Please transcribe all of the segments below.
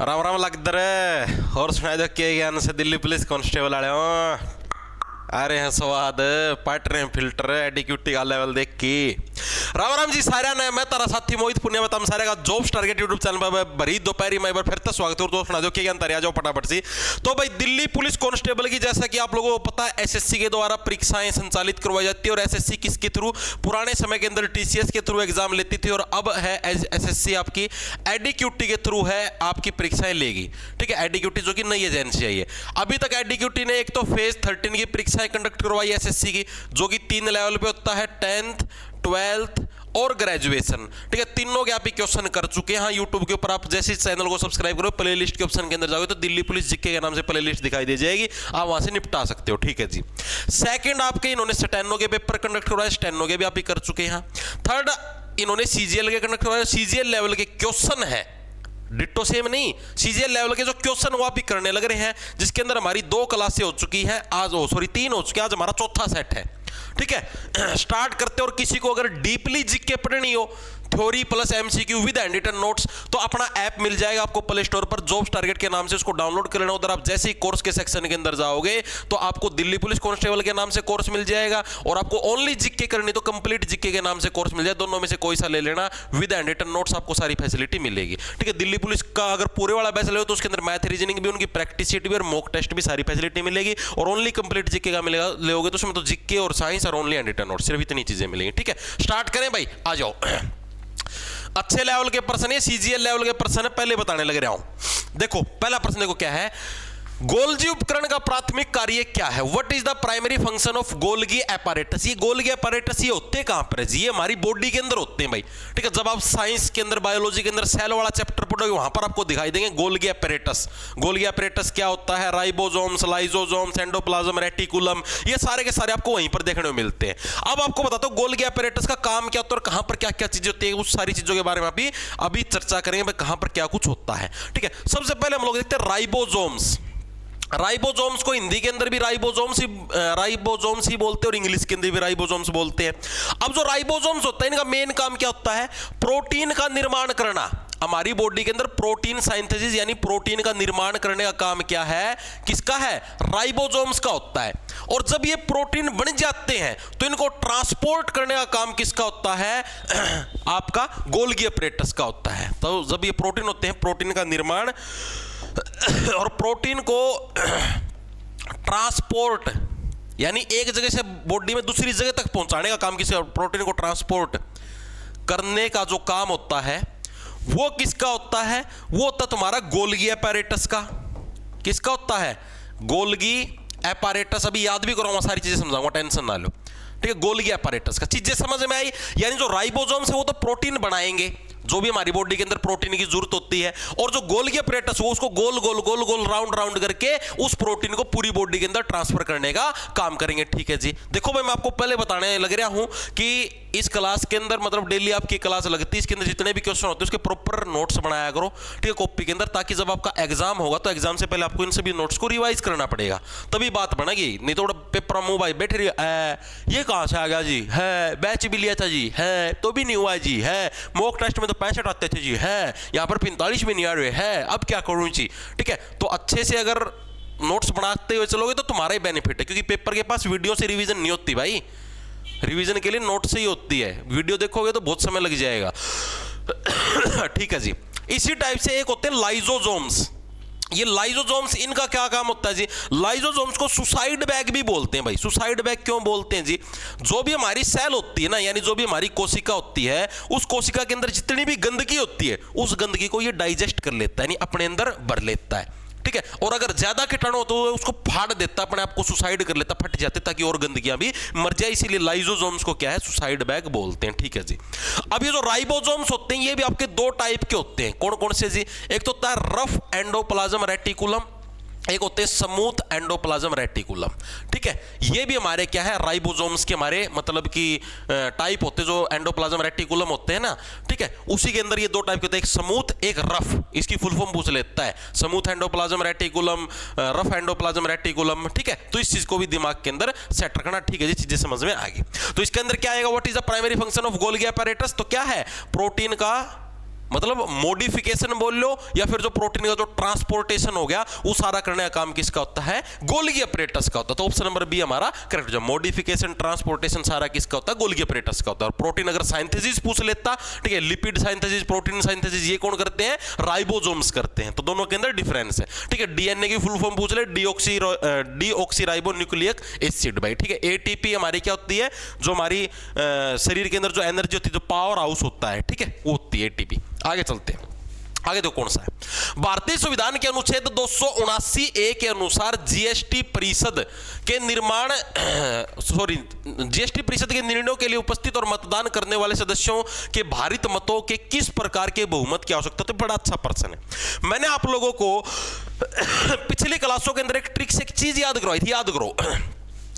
राम राम लगदर और सुनाई दो के ज्ञान से दिल्ली पुलिस कांस्टेबल आए हो आ रहे हैं स्वाद पट रहे हैं फिल्टर एडिक्यूटी का लेवल देख के राम राम जी सारे ने मैं तारा साथी मोहित पुण्य बताम सारे का जॉब्स टारगेट यूट्यूब चैनल पर भरी दोपहरी में फिर तो स्वागत है और सुना दो क्या आ जाओ फटाफट से। तो भाई दिल्ली पुलिस कांस्टेबल की जैसा कि आप लोगों को पता है एसएससी के द्वारा परीक्षाएं संचालित करवाई जाती है और एसएससी किसके थ्रू, पुराने समय के अंदर टीसीएस के थ्रू एग्जाम लेती थी और अब है एसएससी आपकी एडिक्यूटी के थ्रू है आपकी परीक्षाएं लेगी। ठीक है, एडिक्यूटी जो कि नई एजेंसी है ये। अभी तक एडिक्यूटी ने एक तो फेज 13 की परीक्षाएं कंडक्ट करवाई एसएससी की, जो कि 3 लेवल पे होता है, 10th 12th और ग्रेजुएशन। ठीक है, तीनों के आप ही क्वेश्चन कर चुके हैं। हाँ, यूट्यूब के ऊपर आप जैसे चैनल को सब्सक्राइब करो, प्लेलिस्ट के ऑप्शन के अंदर जाओगे तो दिल्ली पुलिस जीके के नाम से प्लेलिस्ट दिखाई दे जाएगी, आप वहां से निपटा सकते हो। ठीक है जी। सेकंड आपके इन्होंने स्टेनो के पेपर कंडक्ट करवाए, स्टेनो के भी आप ही कर चुके हैं। थर्ड इन्होंने सीजीएल के कंडक्ट करवाए, सीजीएल लेवल के क्वेश्चन है, डिट्टो सेम नहीं, सीजीएल लेवल के जो क्वेश्चन वो आप भी करने लग रहे हैं, जिसके अंदर हमारी 2 क्लासें हो चुकी हैं आज, 3 हो चुकी है, आज हमारा चौथा सेट है। ठीक है, स्टार्ट करते और किसी को अगर डीपली जीके पढ़नी हो, theory plus MCQ with hand written notes, तो अपना ऐप मिल जाएगा आपको प्ले स्टोर पर, जॉब्स टारगेट के नाम से उसको डाउनलोड कर लेना। उधर आप जैसे ही कोर्स के सेक्शन के अंदर जाओगे तो आपको दिल्ली पुलिस कांस्टेबल के नाम से कोर्स मिल जाएगा और आपको ओनली जीके करनी तो कंप्लीट जीके के नाम से कोर्स मिल जाए, दोनों में से कोई सा ले लेना, विद हैंड रिटन नोट्स आपको सारी फैसिलिटी मिलेगी। ठीक है, दिल्ली पुलिस का अगर पूरे वाला बैच ले तो उसके अंदर मैथ रीजनिंग भी, उनकी प्रैक्टिस शीट भी और मॉक टेस्ट भी सारी फैसिलिटी मिलेगी और ओनली कंप्लीट जीके का मिलेगा लेोगे तो उसमें तो जीके और साइंस और ओनली हैंड रिटन नोट्स, सिर्फ इतनी चीजें मिलेंगी। ठीक है, स्टार्ट करें भाई, आ जाओ। अच्छे लेवल के प्रश्न है, सीजीएल लेवल के प्रश्न है, पहले बताने लग रहा हूं। देखो पहला प्रश्न देखो क्या है, गोल्गी उपकरण का प्राथमिक कार्य क्या है? What is the primary function of Golgi apparatus? ये गोल्गी एपारेटस ये होते कहां पर है जी? ये हमारी बॉडी के अंदर होते हैं भाई। ठीक है, जब आप साइंस के अंदर बायोलॉजी के अंदर सेल वाला चैप्टर पढ़ोगे वहां पर आपको दिखाई देंगे गोल्गी एपारेटस। गोल्गी एपारेटस क्या होता है? राइबोसोम्स, लाइसोसोम्स, एंडोप्लाज्म, रेटिकुलम, ये सारे के सारे आपको वहीं पर देखने को मिलते हैं। अब आपको बताता हूं गोल्गी एपारेटस का काम क्या होता है और कहां पर क्या क्या चीजें होती है, उस सारी चीजों के बारे में अभी चर्चा करेंगे भाई, कहां पर क्या कुछ होता है। ठीक है, सबसे पहले हम लोग देखते हैं राइबोसोम्स। राइबोसोम्स को हिंदी के अंदर भी राइबोसोम्स ही बोलते हैं और इंग्लिश के अंदर भी राइबोसोम्स बोलते हैं। अब जो राइबोसोम्स होता है इनका मेन काम क्या होता है? प्रोटीन का निर्माण करना। हमारी बॉडी के अंदर प्रोटीन साइंथेसिस यानी प्रोटीन का निर्माण करने का काम क्या है? किसका है? राइबोसोम्स का होता है। और जब ये प्रोटीन बन जाते हैं तो इनको ट्रांसपोर्ट करने का काम किसका होता है? आपका गोल्गी एपरेटस का होता है। तो जब ये प्रोटीन होते हैं, प्रोटीन का निर्माण और प्रोटीन को ट्रांसपोर्ट यानी एक जगह से बॉडी में दूसरी जगह तक पहुंचाने का काम किसका? प्रोटीन को ट्रांसपोर्ट करने का जो काम होता है वो किसका होता है? वो होता है तुम्हारा गोल्गी एपैरेटस का। किसका होता है? Golgi apparatus. अभी याद भी करूंगा, सारी चीजें समझाऊंगा, टेंशन ना लो। ठीक है, गोल्गी एपैरेटस का चीजें समझ में आई? यानी जो राइबोसोम्स है वो तो प्रोटीन बनाएंगे, जो भी हमारी बॉडी के अंदर प्रोटीन की जरूरत होती है, और जो गोल्गी एपैरेटस वो उसको गोल गोल गोल गोल राउंड राउंड करके उस प्रोटीन को पूरी बॉडी के अंदर ट्रांसफर करने का काम करेंगे। ठीक है जी। देखो भाई, मैं आपको पहले बताने लग रहा हूं कि इस क्लास के अंदर मतलब डेली आपकी क्लास लगती है, इसके अंदर जितने भी क्वेश्चन होते हैं उसके प्रॉपर नोट्स बनाया करो। ठीक है, कॉपी के अंदर, ताकि जब आपका एग्जाम होगा तो एग्जाम से पहले आपको इन सभी नोट्स को रिवाइज करना पड़ेगा, तभी बात बनेगी। नहीं तो पेपर मुंह भाई बैठ रही है, ये कहां से आ गया जी? है बैच भी लिया था जी, है तो भी नहीं हुआ जी, है मॉक टेस्ट में तो 65 आते थे जी, है यहाँ पर 45 भी नहीं आ रहे, है अब क्या करूं जी? ठीक है, तो अच्छे से अगर नोट्स बनाते हुए चलोगे तो तुम्हारा ही बेनिफिट है, क्योंकि पेपर के पास वीडियो से रिवीजन नहीं होती भाई, रिवीजन के लिए नोट से ही होती है। वीडियो देखोगे तो बहुत समय लग जाएगा। ठीक है जी। इसी टाइप से एक होते हैं लाइसोसोम्स। ये लाइसोसोम्स, इनका क्या काम होता है जी? लाइसोसोम्स को सुसाइड बैग भी बोलते हैं भाई। सुसाइड बैग क्यों बोलते हैं जी? जो भी हमारी सेल होती है ना, यानी जो भी हमारी कोशिका होती है, उस कोशिका के अंदर जितनी भी गंदगी होती है उस गंदगी को ये डाइजेस्ट कर लेता है, यानी अपने अंदर भर लेता है। ठीक है, और अगर ज्यादा कीटाणु हो तो उसको फाड़ देता, अपने आप को सुसाइड कर लेता, फट जाते ताकि और गंदगियां भी मर जाए। इसीलिए लाइसोसोम्स को क्या है? सुसाइड बैग बोलते हैं। ठीक है जी। अब ये जो राइबोसोम्स होते हैं ये भी आपके 2 टाइप के होते हैं। कौन कौन से जी? एक तो होता है रफ एंडोप्लाज्म रेटिकुलम, एक होते हैं स्मूथ एंडोप्लाज्म रेटिकुलम। ठीक है, ये भी हमारे क्या है? राइबोसोम्स के हमारे मतलब कि टाइप होते हैं, जो एंडोप्लाज्म रेटिकुलम होते हैं ना। ठीक है, उसी के अंदर ये 2 टाइप के होते हैं, एक स्मूथ एक रफ। इसकी फुल फॉर्म पूछ लेता है, smooth endoplasm reticulum, rough endoplasm reticulum. ठीक है, तो इस चीज को भी दिमाग के अंदर सेट रखना। ठीक है जी, चीजें समझ में आ गई। तो इसके अंदर क्या आएगा? What is the primary function of Golgi apparatus? तो क्या है? प्रोटीन का मतलब मॉडिफिकेशन बोल लो या फिर जो प्रोटीन का जो ट्रांसपोर्टेशन हो गया वो सारा करने का काम किसका होता है? गोल्गी अपरेटस का होता है। तो ऑप्शन नंबर बी हमारा करेक्ट। जो मॉडिफिकेशन ट्रांसपोर्टेशन सारा किसका होता है? गोल्गी अपरेटस का होता है। और प्रोटीन अगर साइंथेसिस पूछ लेता, ठीक है, लिपिड साइंथेसिस, प्रोटीन साइंथेसिस, ये कौन करते हैं? राइबोसोम्स करते हैं। तो दोनों के अंदर डिफरेंस है, ठीक है। डीएनए की फुल फॉर्म पूछ ले, डीऑक्सीराइबोन्यूक्लिक एसिड भाई, ठीक है। एटीपी हमारी क्या होती है? जो हमारी शरीर के अंदर जो एनर्जी होती है, जो पावर हाउस होता है, ठीक है, वो होती है एटीपी। आगे चलते हैं, आगे तो कौन सा है? भारतीय संविधान के अनुच्छेद 279A के अनुसार जीएसटी परिषद के निर्माण जीएसटी परिषद के निर्णयों के लिए उपस्थित और मतदान करने वाले सदस्यों के भारित मतों के किस प्रकार के बहुमत की आवश्यकता होती है? बड़ा अच्छा प्रश्न है। मैंने आप लोगों को पिछली क्लासों के अंदर एक ट्रिक से एक चीज याद करवाई थी, याद करो।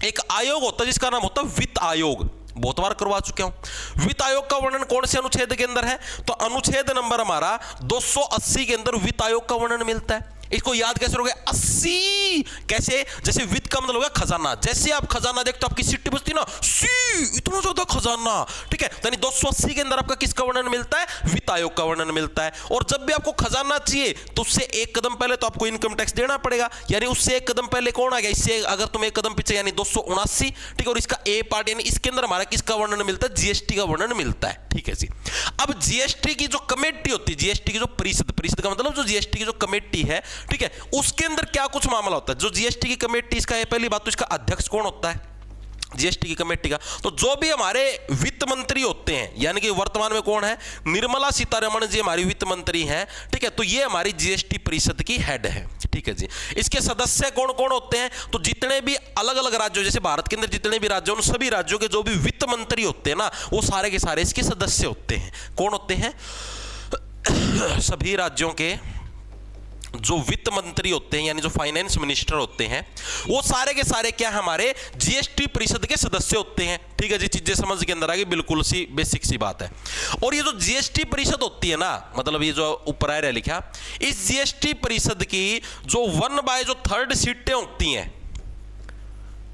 एक आयोग होता है जिसका नाम होता है वित्त आयोग, बहुत बार करवा चुका हूं। वित्त आयोग का वर्णन कौन से अनुच्छेद के अंदर है? तो अनुच्छेद नंबर हमारा 280 के अंदर वित्त आयोग का वर्णन मिलता है। इसको याद कैसे रहोगे? 80 कैसे? जैसे वित्त का मतलब होगा खजाना, जैसे आप खजाना देखते हो आपकी सिट्टी बजती ना, सी इतना ज्यादा खजाना, ठीक है। यानी 280 के अंदर आपका किसका वर्णन मिलता है? वित्त आयोग का वर्णन मिलता है। और जब भी आपको खजाना चाहिए तो उससे एक कदम पहले तो आपको इनकम टैक्स देना पड़ेगा, यानी उससे एक कदम पहले कौन आ गया? इससे अगर तुम एक कदम पीछे, यानी 279, ठीक है। और इसका ए पार्ट यानी इसके अंदर हमारा किसका वर्णन मिलता है? जीएसटी का वर्णन मिलता है, ठीक है जी। अब जीएसटी की जो कमेटी होती है, जीएसटी की जो परिषद, परिषद का मतलब जो जीएसटी की जो कमेटी है, ठीक है, उसके अंदर क्या कुछ मामला होता है? जो जीएसटी की कमेटी, इसका है पहली बात तो इसका अध्यक्ष कौन होता है? जीएसटी की कमेटी का। तो जो भी हमारे वित्त मंत्री होते हैं, यानी कि वर्तमान में कौन है? निर्मला सीतारमण जी हमारी वित्त मंत्री हैं, ठीक है। तो ये हमारी जीएसटी परिषद की हेड है, ठीक है जी। इसके सदस्य कौन कौन होते हैं? तो जितने भी अलग अलग राज्यों, जैसे भारत के अंदर जितने भी राज्य, उन सभी राज्यों के जो भी वित्त मंत्री होते हैं ना, वो सारे के सारे इसके सदस्य होते हैं। कौन होते हैं? सभी राज्यों के जो वित्त मंत्री होते हैं, यानी जो फाइनेंस मिनिस्टर होते हैं, वो सारे के सारे क्या हमारे जीएसटी परिषद के सदस्य होते हैं, ठीक है जी। चीजें समझ के अंदर आ गई, बिल्कुल सी बेसिक सी बात है। और ये जो जीएसटी परिषद होती है ना, मतलब ये जो ऊपर आया लिखा, इस जीएसटी परिषद की जो 1/3 सीटें होती हैं,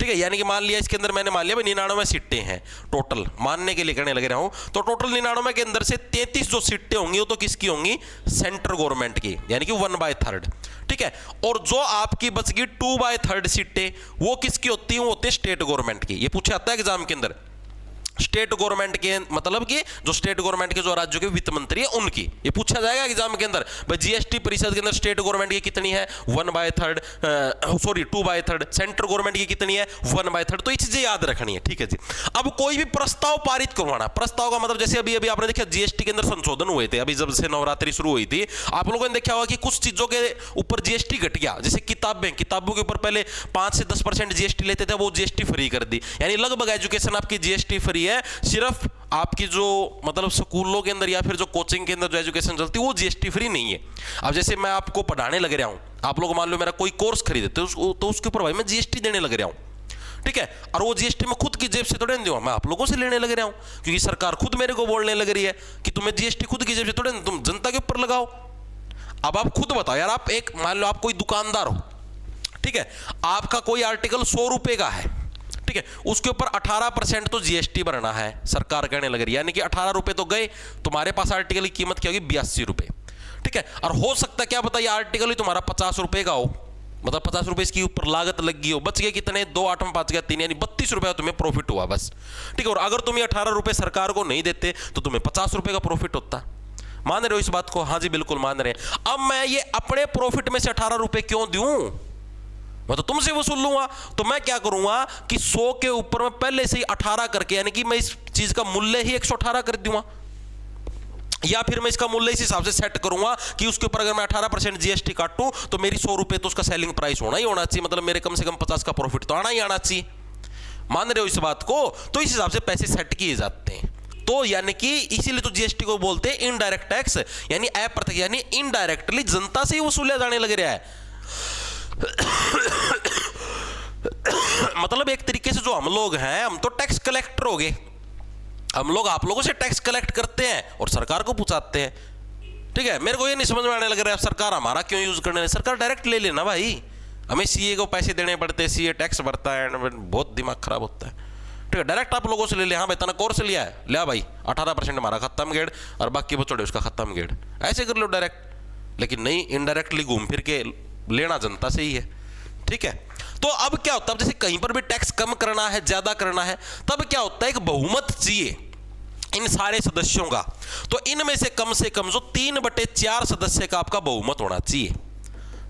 ठीक है, यानी कि मान लिया इसके अंदर मैंने मान लिया 99 सीटें हैं टोटल, मानने के लिए करने लगे रहा हूं, तो टोटल 99 के अंदर से 33 जो सीटें होंगी वो तो किसकी होंगी? सेंट्रल गवर्नमेंट की, यानी कि 1/3, ठीक है। और जो आपकी बच गई 2/3 सीटें, वो किसकी होती हैं? वो होती है स्टेट गवर्नमेंट की। ये पूछा जाता है एग्जाम के अंदर, स्टेट गवर्नमेंट के मतलब कि जो स्टेट गवर्नमेंट के जो राज्यों के वित्त मंत्री है उनकी, ये पूछा जाएगा एग्जाम के अंदर। भाई जीएसटी परिषद के अंदर स्टेट गवर्नमेंट की कितनी है? 2/3, सेंट्रल गवर्नमेंट की कितनी है? 1/3। तो ये चीजें याद रखनी है, ठीक है जी। अब कोई भी प्रस्ताव पारित करवाना, प्रस्ताव का मतलब जैसे अभी अभी आपने देखा जीएसटी के अंदर संशोधन हुए थे, अभी जब से नवरात्रि शुरू हुई थी, आप लोगों ने देखा होगा कि कुछ चीजों के ऊपर जीएसटी घट गया। जैसे किताबें, किताबों के ऊपर पहले 5 से 10% जीएसटी लेते थे, वो जीएसटी फ्री कर दी, यानी लगभग एजुकेशन आपकी जीएसटी फ्री है। सिर्फ आपकी जो मतलब स्कूलों के अंदर या फिर जो कोचिंग के अंदर जो एजुकेशन चलती है वो जीएसटी फ्री नहीं है। अब जैसे मैं आपको पढ़ाने लग रहा हूं, आप लोग मान लो मेरा कोई कोर्स खरीदते तो उसके ऊपर भाई मैं जीएसटी देने लग रहा हूं, ठीक है। और वो जीएसटी मैं खुद की जेब से थोड़े नहीं दूंगा, मैं आप लोगों से लेने लग रहा हूं, क्योंकि सरकार खुद मेरे को बोलने लग रही है कि तुम्हें जीएसटी खुद की जेब से थोड़े, तुम जनता के ऊपर लगाओ। अब आप खुद बताओ यार, आप एक मान लो आप कोई दुकानदार हो, ठीक है, आपका कोई आर्टिकल 100 रुपए का है, ठीक है, उसके ऊपर 18% तो जीएसटी भरना है, सरकार कहने लग रही है, यानी कि 18 रुपए तो गए, तुम्हारे पास आर्टिकल की कीमत क्या होगी? 82 रुपए, ठीक है। और हो सकता है क्या पता ये आर्टिकल ही तुम्हारा 50 रुपए का हो, मतलब 50 रुपए इसकी ऊपर लागत लगी हो, बच गए कितने? 2 8 में 5 गया 3, यानी 32 रुपए तुम्हें प्रॉफिट हुआ बस, ठीक है। और अगर तुम 18 रुपए सरकार को नहीं देते तो तुम्हें 50 रुपए का प्रॉफिट होता। मान रहे हो इस बात को? हाँ जी बिल्कुल मान रहे हैं। अब मैं ये अपने प्रॉफिट में से 18 रुपए क्यों दूं? मैं तो तुमसे वसूल लूंगा। तो मैं क्या करूंगा कि 100 के ऊपर मैं पहले से ही 18 करके, यानी कि मैं इस चीज का मूल्य ही 118 कर दूंगा, या फिर मैं इसका मूल्य इस हिसाब से सेट करूंगा कि उसके ऊपर अगर मैं 18% जीएसटी काटूं तो मेरी 100 रुपए तो उसका सेलिंग प्राइस होना ही होना चाहिए, मतलब मेरे कम से कम 50 का प्रॉफिट तो आना ही आना चाहिए। मान रहे हो इस बात को? तो इस हिसाब से पैसे सेट किए जाते हैं। तो यानी कि इसीलिए तो जीएसटी को बोलते हैं इनडायरेक्ट टैक्स, यानी अप्रत्यक्ष, यानी इनडायरेक्टली जनता से ही वसूला जाने लग रहा है। मतलब एक तरीके से जो हम लोग हैं, हम तो टैक्स कलेक्टर हो गए, हम लोग आप लोगों से टैक्स कलेक्ट करते हैं और सरकार को पहुंचाते हैं, ठीक है। मेरे को ये नहीं समझ में आने लग रहा है सरकार हमारा क्यों यूज करने लगी। सरकार डायरेक्ट ले लेना भाई, हमें सीए को पैसे देने पड़ते हैं, सीए टैक्स भरता है, बहुत दिमाग खराब होता है, ठीक है, डायरेक्ट आप लोगों से ले लिया, हाँ भाई तना कोर्स लिया है, लिया भाई 18% हमारा खत्म गेड़ और बाकी बचोड़े उसका खत्म गेड़, ऐसे कर लो डायरेक्ट। लेकिन नहीं, इनडायरेक्टली घूम फिर के लेना जनता से ही है। ठीक है, तो अब क्या होता है, जैसे कहीं पर भी टैक्स कम करना है ज्यादा करना है, तब क्या होता है, एक बहुमत चाहिए इन सारे सदस्यों का। तो इनमें से कम जो 3/4 सदस्य का आपका बहुमत होना चाहिए।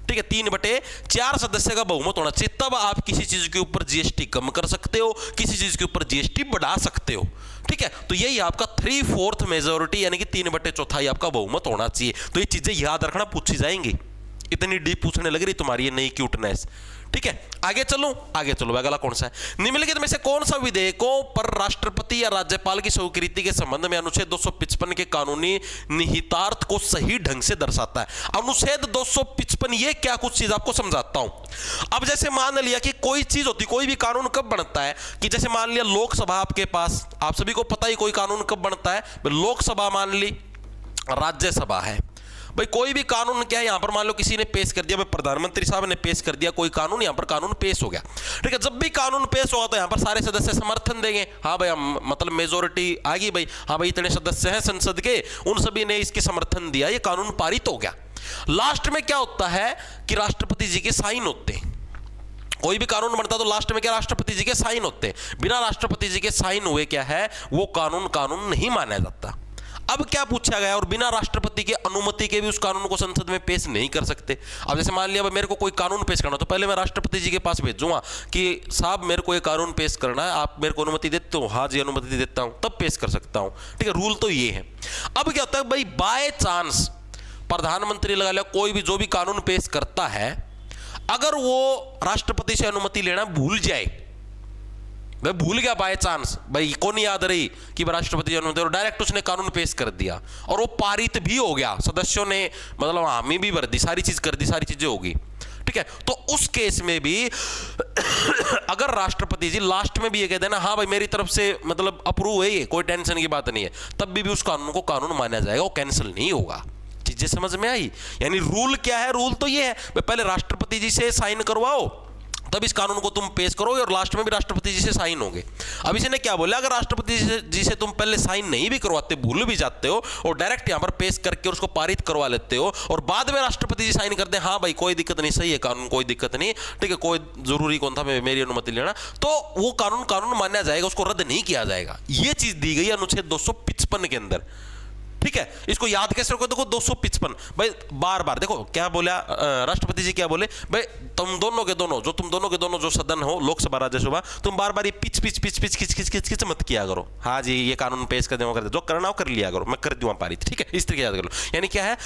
ठीक है, 3/4 सदस्य का बहुमत होना चाहिए, तब आप किसी चीज के ऊपर जीएसटी कम कर सकते हो, किसी चीज के ऊपर जीएसटी बढ़ा सकते हो। ठीक है, तो यही आपका 3/4 मेजोरिटी यानी कि 3/4 आपका बहुमत होना चाहिए। तो ये चीजें याद रखना, पूछी जाएंगी। इतनी डीप पूछने लग रही तुम्हारी ये नई क्यूटनेस। ठीक है, आगे चलो अगला कौन सा है, निम्नलिखित में से कौन सा विधेयकों पर राष्ट्रपति या राज्यपाल की स्वीकृति के संबंध में अनुच्छेद 255 के कानूनी निहितार्थ को सही ढंग से दर्शाता है। अनुच्छेद 255 ये क्या कुछ चीज आपको समझाता हूं। अब जैसे मान लिया कि कोई चीज होती, कोई भी कानून कब बनता है कि जैसे मान लिया लोकसभा आपके पास, आप सभी को पता ही कोई कानून कब बनता है, लोकसभा मान ली, राज्यसभा है भाई। कोई भी कानून क्या है, यहां पर मान लो किसी ने पेश कर दिया, भाई प्रधानमंत्री साहब ने पेश कर दिया कोई कानून, यहां पर कानून पेश हो गया। ठीक है, जब भी कानून पेश होगा तो यहां पर सारे सदस्य समर्थन देंगे, हाँ भाई हम मतलब मेजोरिटी आ गई भाई, हाँ भाई इतने सदस्य हैं संसद के, उन सभी ने इसके समर्थन दिया, ये कानून पारित हो गया। लास्ट में क्या होता है कि राष्ट्रपति जी के साइन होते हैं। कोई भी कानून बनता तो लास्ट में क्या, राष्ट्रपति जी के साइन होते हैं। बिना राष्ट्रपति जी के साइन हुए क्या है, वो कानून नहीं माना जाता। अब क्या पूछा गया, और बिना राष्ट्रपति के अनुमति के भी उस कानून को संसद में पेश नहीं कर सकते। अब जैसे मान लिया मेरे को कोई कानून पेश करना, तो पहले मैं राष्ट्रपति जी के पास भेजूंगा कि साहब मेरे को ये कानून पेश करना है, आप मेरे को अनुमति देते हो, हाँ जी अनुमति देता हूं, तब पेश कर सकता हूं। ठीक है, रूल तो ये है। अब क्या होता है भाई, बाय चांस प्रधानमंत्री लगा लिया, कोई भी जो भी कानून पेश करता है, अगर वो राष्ट्रपति से अनुमति लेना भूल जाए, मैं भूल गया बाय चांस, भाई को नहीं याद रही कि राष्ट्रपति अनुमति, और डायरेक्ट उसने कानून पेश कर दिया और वो पारित भी हो गया, सदस्यों ने मतलब हामी भी भर दी, सारी चीज कर दी, सारी चीजें होगी। ठीक है, तो उस केस में भी अगर राष्ट्रपति जी लास्ट में भी ये कहते हैं ना, हाँ भाई मेरी तरफ से मतलब अप्रूव है, ये कोई टेंशन की बात नहीं है, तब भी उस कानून को कानून माना जाएगा, वो कैंसिल नहीं होगा। चीजें समझ में आई? यानी रूल क्या है, रूल तो ये है पहले राष्ट्रपति जी से साइन करवाओ, तब इस कानून को तुम पेश करोगे और लास्ट में भी राष्ट्रपति जी से साइन होंगे। अब इसने क्या बोला, अगर राष्ट्रपति जी से तुम पहले साइन नहीं भी करवाते, भूल भी जाते हो और डायरेक्ट यहां पर पेश करके उसको पारित करवा लेते हो और बाद में राष्ट्रपति जी साइन करते हैं, हाँ भाई कोई दिक्कत नहीं, सही है कानून, कोई दिक्कत नहीं, ठीक है, कोई जरूरी कौन था मेरी अनुमति लेना, तो वो कानून माना जाएगा, उसको रद्द नहीं किया जाएगा। ये चीज दी गई अनुच्छेद 255 के अंदर। ठीक है, इसको याद कैसे रखो, देखो 255 भाई, बार बार देखो क्या बोला राष्ट्रपति जी, क्या बोले भाई, तुम दोनों के दोनों जो सदन हो, लोकसभा राज्यसभा, तुम बार बार ये पिच खिच मत किया करो, हाँ जी ये कानून पेश कर दे, जो करना हो कर लिया करो, मैं कर दूंगा पारित। ठीक है, इस तरीके याद कर लो। यानी क्या है,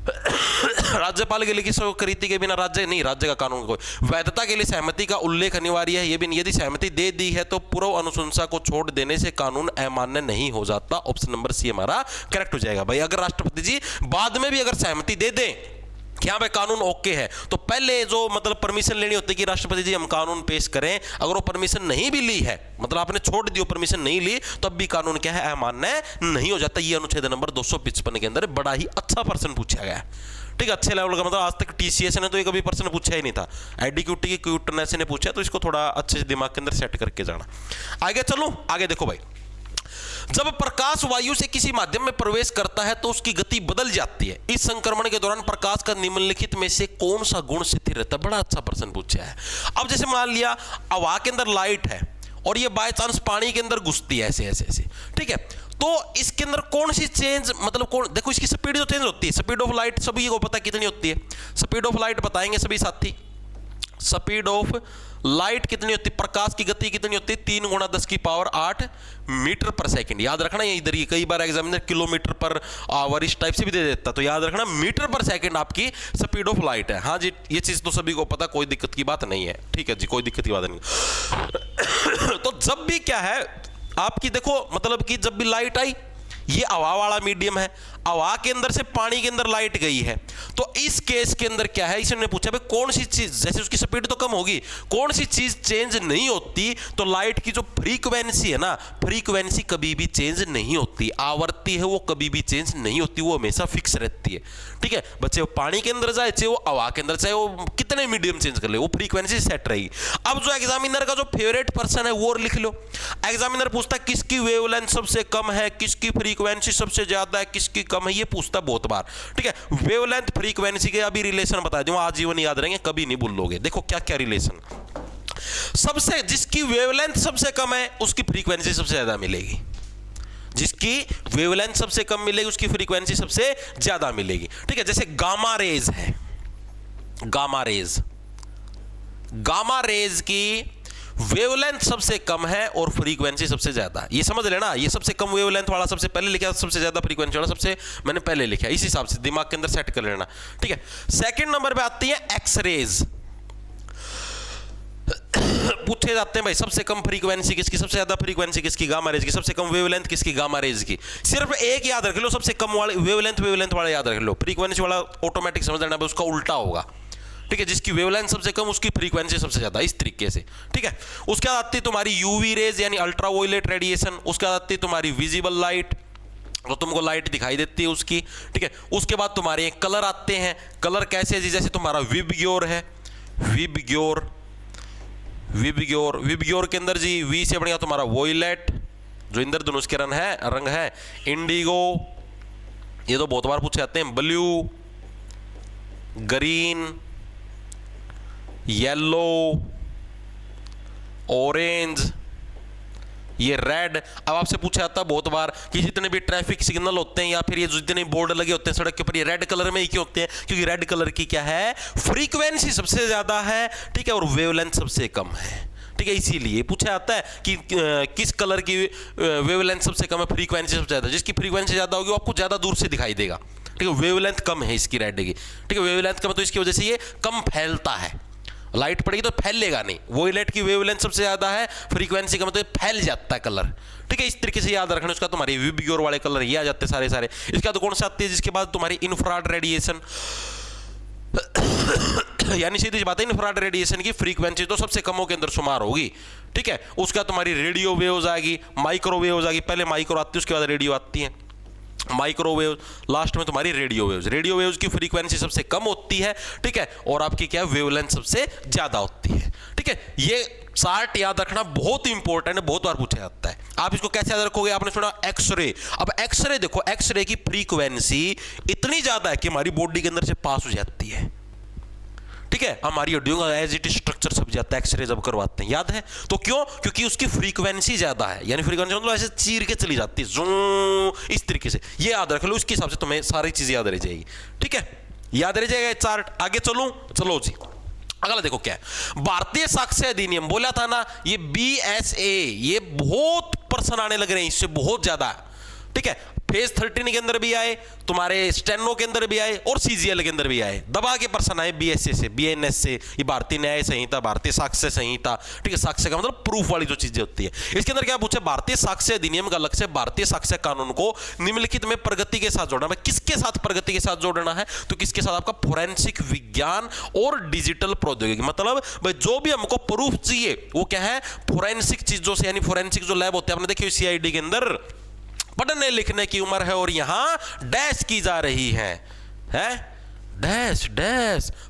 राज्यपाल के लिए स्वीकृति के बिना राज्य का कानून को वैधता के लिए सहमति का उल्लेख अनिवार्य है। ये भी यदि सहमति दे दी है तो पूर्व अनुशंसा को छोड़ देने से कानून अमान्य नहीं हो जाता। ऑप्शन नंबर सी हमारा करेक्ट हो जाएगा भाई। अगर राष्ट्रपति जी बाद में भी अगर सहमति दे दें कि हाँ भाई कानून ओके है, तो पहले जो मतलब परमिशन लेनी होती है कि राष्ट्रपति जी हम कानून पेश करें, अगर वो परमिशन नहीं भी ली है, मतलब आपने छोड़ दी, परमिशन नहीं ली, तब भी कानून क्या है, अमान्य नहीं हो जाता। ये अनुच्छेद नंबर 255 के अंदर बड़ा ही अच्छा प्रश्न पूछा गया है। ठीक है, अच्छे लेवल का, मतलब आज तक टीसीएस ने तो ये कभी प्रश्न पूछा ही नहीं था, एडीक्यूटी की क्यूटनेस ने पूछा, तो इसको थोड़ा अच्छे से दिमाग के अंदर सेट करके जाना। आगे चलो, आगे देखो भाई, जब प्रकाश वायु से किसी माध्यम में प्रवेश करता है तो उसकी गति बदल जाती है। इस संक्रमण के दौरान प्रकाश का निम्नलिखित में से कौन सा गुण स्थिर रहता है? बड़ा अच्छा प्रश्न पूछा है। अब जैसे मान लिया हवा के अंदर लाइट है और ये बाय चांस पानी के अंदर घुसती है ऐसे ऐसे ऐसे, ठीक है, तो इसके अंदर कौन सी चेंज, मतलब कौन, देखो इसकी स्पीड जो चेंज होती है, स्पीड ऑफ लाइट सभी को पता कितनी होती है? स्पीड ऑफ लाइट बताएंगे सभी साथी, स्पीड ऑफ लाइट कितनी होती है, प्रकाश की गति कितनी होती है? 3 × 10⁸ मीटर पर सेकंड। याद रखना, ये इधर ही कई बार एग्जामिनर किलोमीटर पर आवर इस टाइप से भी दे देता, तो याद रखना मीटर पर सेकंड आपकी स्पीड ऑफ लाइट है। हाँ जी, ये चीज तो सभी को पता, कोई दिक्कत की बात नहीं है। ठीक है जी, कोई दिक्कत की बात नहीं। तो जब भी क्या है आपकी, देखो मतलब कि जब भी लाइट आई, ये हवा वाला मीडियम है, हवा के अंदर से पानी के अंदर लाइट गई है, तो इस केस के अंदर क्या है, इसने पूछा भाई कौन सी चीज, जैसे उसकी स्पीड तो कम होगी, कौन सी चीज चेंज नहीं होती, तो लाइट की जो फ्रीक्वेंसी है ना, फ्रीक्वेंसी कभी भी चेंज नहीं होती, आवृत्ति है वो कभी भी चेंज नहीं होती, वो हमेशा फिक्स रहती है। ठीक है बच्चे, वो पानी के अंदर जाए चाहे वो हवा के अंदर, चाहे वो कितने मीडियम चेंज कर ले, वो फ्रीक्वेंसी सेट रहेगी। अब जो एग्जामिनर का जो फेवरेट पर्सन है वो लिख लो। एग्जामिनर पूछता है किसकी वेवलेंथ सबसे कम है, किसकी फ्रीक्वेंसी सबसे ज्यादा है, किसकी कम है, ये पूछता बहुत बार। ठीक है, वेवलेंथ फ्रीक्वेंसी के अभी रिलेशन बता दूं, आजीवन याद रहेंगे, कभी नहीं भूलोगे। देखो क्या क्या रिलेशन, सबसे जिसकी वेवलेंथ सबसे कम है उसकी फ्रीक्वेंसी सबसे ज्यादा मिलेगी, जिसकी वेवलेंथ सबसे कम मिलेगी उसकी फ्रीक्वेंसी सबसे ज्यादा मिलेगी। ठीक है, जैसे गामा रेज है, गामा रेज की वेवलेंथ सबसे कम है और फ्रीक्वेंसी सबसे ज्यादा। ये समझ लेना, ये सबसे कम वेवलेंथ वाला सबसे पहले लिखा, सबसे ज्यादा फ्रीक्वेंसी वाला सबसे मैंने पहले लिखा, इस हिसाब से दिमाग के अंदर सेट कर लेना। ठीक है, सेकंड नंबर पे आती है एक्स रेज। पूछे जाते हैं भाई सबसे कम फ्रीक्वेंसी किसकी, सबसे ज्यादा फ्रीक्वेंसी किसकी, गामा रेज की, सबसे कम वेवलेंथ किसकी, गामा रेज की। सिर्फ एक याद रख लो, सबसे कम वाले वेवलेंथ वाला याद रख लो, फ्रीक्वेंसी वाला ऑटोमेटिक समझ लेना, उसका उल्टा होगा। ठीक है, जिसकी वेवलेंथ सबसे कम उसकी फ्रीक्वेंसी सबसे ज्यादा, इस तरीके से। ठीक है, उसके बाद आती है तुम्हारी यूवी रेज यानी अल्ट्रावायलेट रेडिएशन, उसके बाद आती है तुम्हारी विजिबल लाइट, तो तुमको लाइट दिखाई देती है उसकी। ठीक है, उसके बाद तुम्हारे कलर आते हैं, कलर कैसे है, जैसे तुम्हारा विबग्योर है, विबग्योर के अंदर जी वी से बढ़िया तुम्हारा वॉयलेट जो इंद्रधनुष के रंग है, इंडिगो, ये तो बहुत बार पूछे जाते हैं, ब्लू, ग्रीन, येलो, ऑरेंज, ये रेड। अब आपसे पूछा जाता है बहुत बार कि जितने भी ट्रैफिक सिग्नल होते हैं या फिर ये जितने बोर्ड लगे होते हैं सड़क के ऊपर, ये रेड कलर में ही क्यों होते हैं, क्योंकि रेड कलर की क्या है, फ्रीक्वेंसी सबसे ज्यादा है। ठीक है, और वेवलेंथ सबसे कम है। ठीक है, इसीलिए पूछा जाता है कि किस कलर की वेवलेंथ सबसे कम है, फ्रीक्वेंसी सबसे ज्यादा, जिसकी फ्रीक्वेंसी ज्यादा होगी वो आपको ज्यादा दूर से दिखाई देगा। ठीक है, वेवलेंथ कम है इसकी रेड की। ठीक है, वेवलेंथ कम है तो इसकी वजह से ये कम फैलता है, लाइट पड़ेगी तो फैलेगा नहीं। वॉयलेट की वेवलेंथ सबसे ज्यादा है, फ्रीक्वेंसी का मतलब फैल जाता है कलर। ठीक है, इस तरीके से याद रखना। उसका तुम्हारी विबग्योर वाले कलर ये आ जाते हैं सारे। इसके बाद कौन सा आती है, जिसके बाद तुम्हारी इंफ्रारेड रेडिएशन यानी सीधी सी बात है, इंफ्रारेड रेडिएशन की फ्रीक्वेंसी तो सबसे कमों के अंदर शुमार होगी। ठीक है, उसका तुम्हारी रेडियो वेव्स आएगी, माइक्रोवेव्स आएगी, पहले माइक्रो आती है उसके बाद रेडियो आती है, माइक्रोवेव, लास्ट में तुम्हारी रेडियो वेव्स की फ्रीक्वेंसी सबसे कम होती है। ठीक है, और आपकी क्या वेवलेंथ सबसे ज्यादा होती है। ठीक है, ये चार्ट याद रखना बहुत इंपॉर्टेंट है, बहुत बार पूछा जाता है। आप इसको कैसे याद रखोगे, आपने सुना एक्सरे, अब एक्सरे देखो, एक्सरे की फ्रीक्वेंसी इतनी ज्यादा है कि हमारी बॉडी के अंदर से पास हो जाती है। ठीक है, हमारी हड्डियों का एज इट स्ट्रक्चर सब जाता है एक्सरे जब करवाते हैं, याद है तो क्यों, क्योंकि उसकी फ्रीक्वेंसी ज्यादा है, यानी फ्रीक्वेंसी मतलब ऐसे चीर के चली जाती है, इस तरीके से। ये याद रख लो, इसके हिसाब से तुम्हें सारी चीजें याद रह जाएगी। ठीक है, याद रह जाएगा चार्ट। आगे चलो जी, अगला देखो क्या है, भारतीय साक्ष्य अधिनियम बोला था ना, ये BSA, ये बहुत पर्सन आने लग रहे हैं इससे बहुत ज्यादा। ठीक है, फेज 13 के अंदर भी आए, तुम्हारे स्टेनो के अंदर भी आए और CGL के अंदर भी आए, दबा के पर्सन आए BSA से, BNS से, ये भारतीय न्याय संहिता, भारतीय साक्ष्य संहिता। ठीक है, साक्ष्य का मतलब प्रूफ वाली जो चीजें होती है। इसके अंदर क्या पूछे, भारतीय साक्ष्य अधिनियम का लक्ष्य भारतीय साक्ष्य कानून को निम्नलिखित में प्रगति के साथ जोड़ना। किसके साथ प्रगति के साथ जोड़ना है, तो किसके साथ, आपका फोरेंसिक विज्ञान और डिजिटल प्रौद्योगिकी। मतलब भाई जो भी हमको प्रूफ चाहिए वो क्या है, फोरेंसिक चीजों से, यानी फोरेंसिक जो लैब होते हैं, आपने देखिए CID के अंदर पढ़ने लिखने की उम्र है और यहां डैश की जा रही है डैश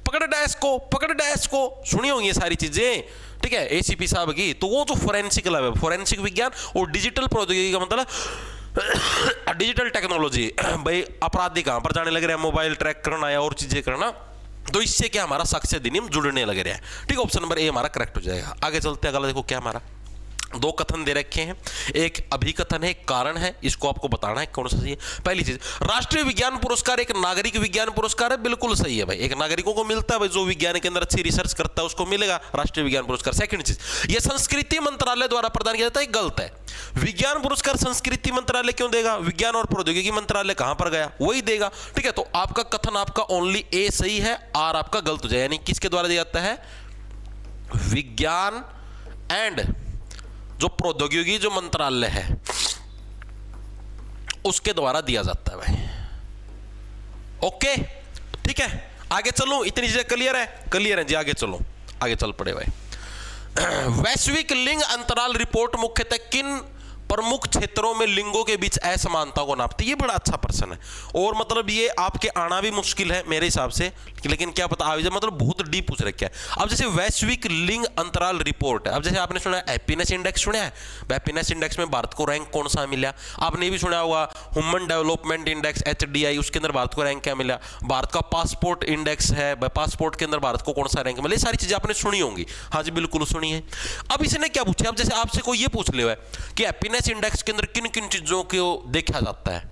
पकड़ डैश को सुनी होंगी ये सारी चीजें। ठीक है, ACP साहब की, तो वो जो फोरेंसिक लैब है, फोरेंसिक विज्ञान और डिजिटल प्रौद्योगिकी का मतलब डिजिटल टेक्नोलॉजी। भाई अपराधी कहां पर जाने लग रहे हैं, मोबाइल ट्रैक करना या और चीजें करना, तो इससे क्या हमारा साक्ष्य अधिनियम जुड़ने लग रहा है। ठीक है, ऑप्शन नंबर A हमारा करेक्ट हो जाएगा। आगे चलते हैं, अगला देखो क्या हमारा, दो कथन दे रखे हैं, एक अभिकथन है, एक कारण है, इसको आपको बताना है कौन सा सही है। पहली चीज, राष्ट्रीय विज्ञान पुरस्कार एक नागरिक विज्ञान पुरस्कार है, बिल्कुल सही है भाई, एक नागरिकों को मिलता है भाई, जो विज्ञान के अंदर अच्छी रिसर्च करता है उसको मिलेगा राष्ट्रीय विज्ञान पुरस्कार। सेकंड चीज, ये संस्कृति मंत्रालय द्वारा प्रदान किया जाता है, गलत है। विज्ञान पुरस्कार संस्कृति मंत्रालय क्यों देगा, विज्ञान और प्रौद्योगिकी मंत्रालय कहां पर गया, वही देगा। ठीक है, तो आपका कथन आपका ओनली A सही है, R आपका गलत हो जाए, यानी किसके द्वारा दिया जाता है, विज्ञान एंड जो प्रौद्योगिकी जो मंत्रालय है उसके द्वारा दिया जाता है भाई। ओके ठीक है, आगे चलूं, इतनी चीजें क्लियर है? क्लियर है जी, आगे चलो, आगे चल पड़े भाई। वैश्विक लिंग अंतराल रिपोर्ट मुख्यतः किन प्रमुख क्षेत्रों में लिंगों के बीच असमानता को नापती है? ये बड़ा अच्छा प्रश्न है, और मतलब ये आपके आना भी मुश्किल है मेरे हिसाब से, लेकिन क्या पता आ जाए, मतलब बहुत डीप पूछ रखा है। अब जैसे वैश्विक लिंग अंतराल रिपोर्ट है, अब जैसे आपने सुना हैप्पीनेस इंडेक्स, सुना है? हैप्पीनेस इंडेक्स में भारत को रैंक कौन सा मिला? आपने भी सुना होगा ह्यूमन डेवलपमेंट इंडेक्स HDI, उसके अंदर भारत को रैंक क्या मिला? भारत का पासपोर्ट इंडेक्स है, पासपोर्ट के अंदर भारत को कौन सा रैंक मिला? ये सारी चीजें आपने सुनी होंगी। हाँ जी बिल्कुल सुनी है। अब इसने क्या पूछा, अब जैसे आपसे कोई ये पूछ ले कि हैप्पीनेस इंडेक्स के अंदर किन किन चीजों को देखा जाता है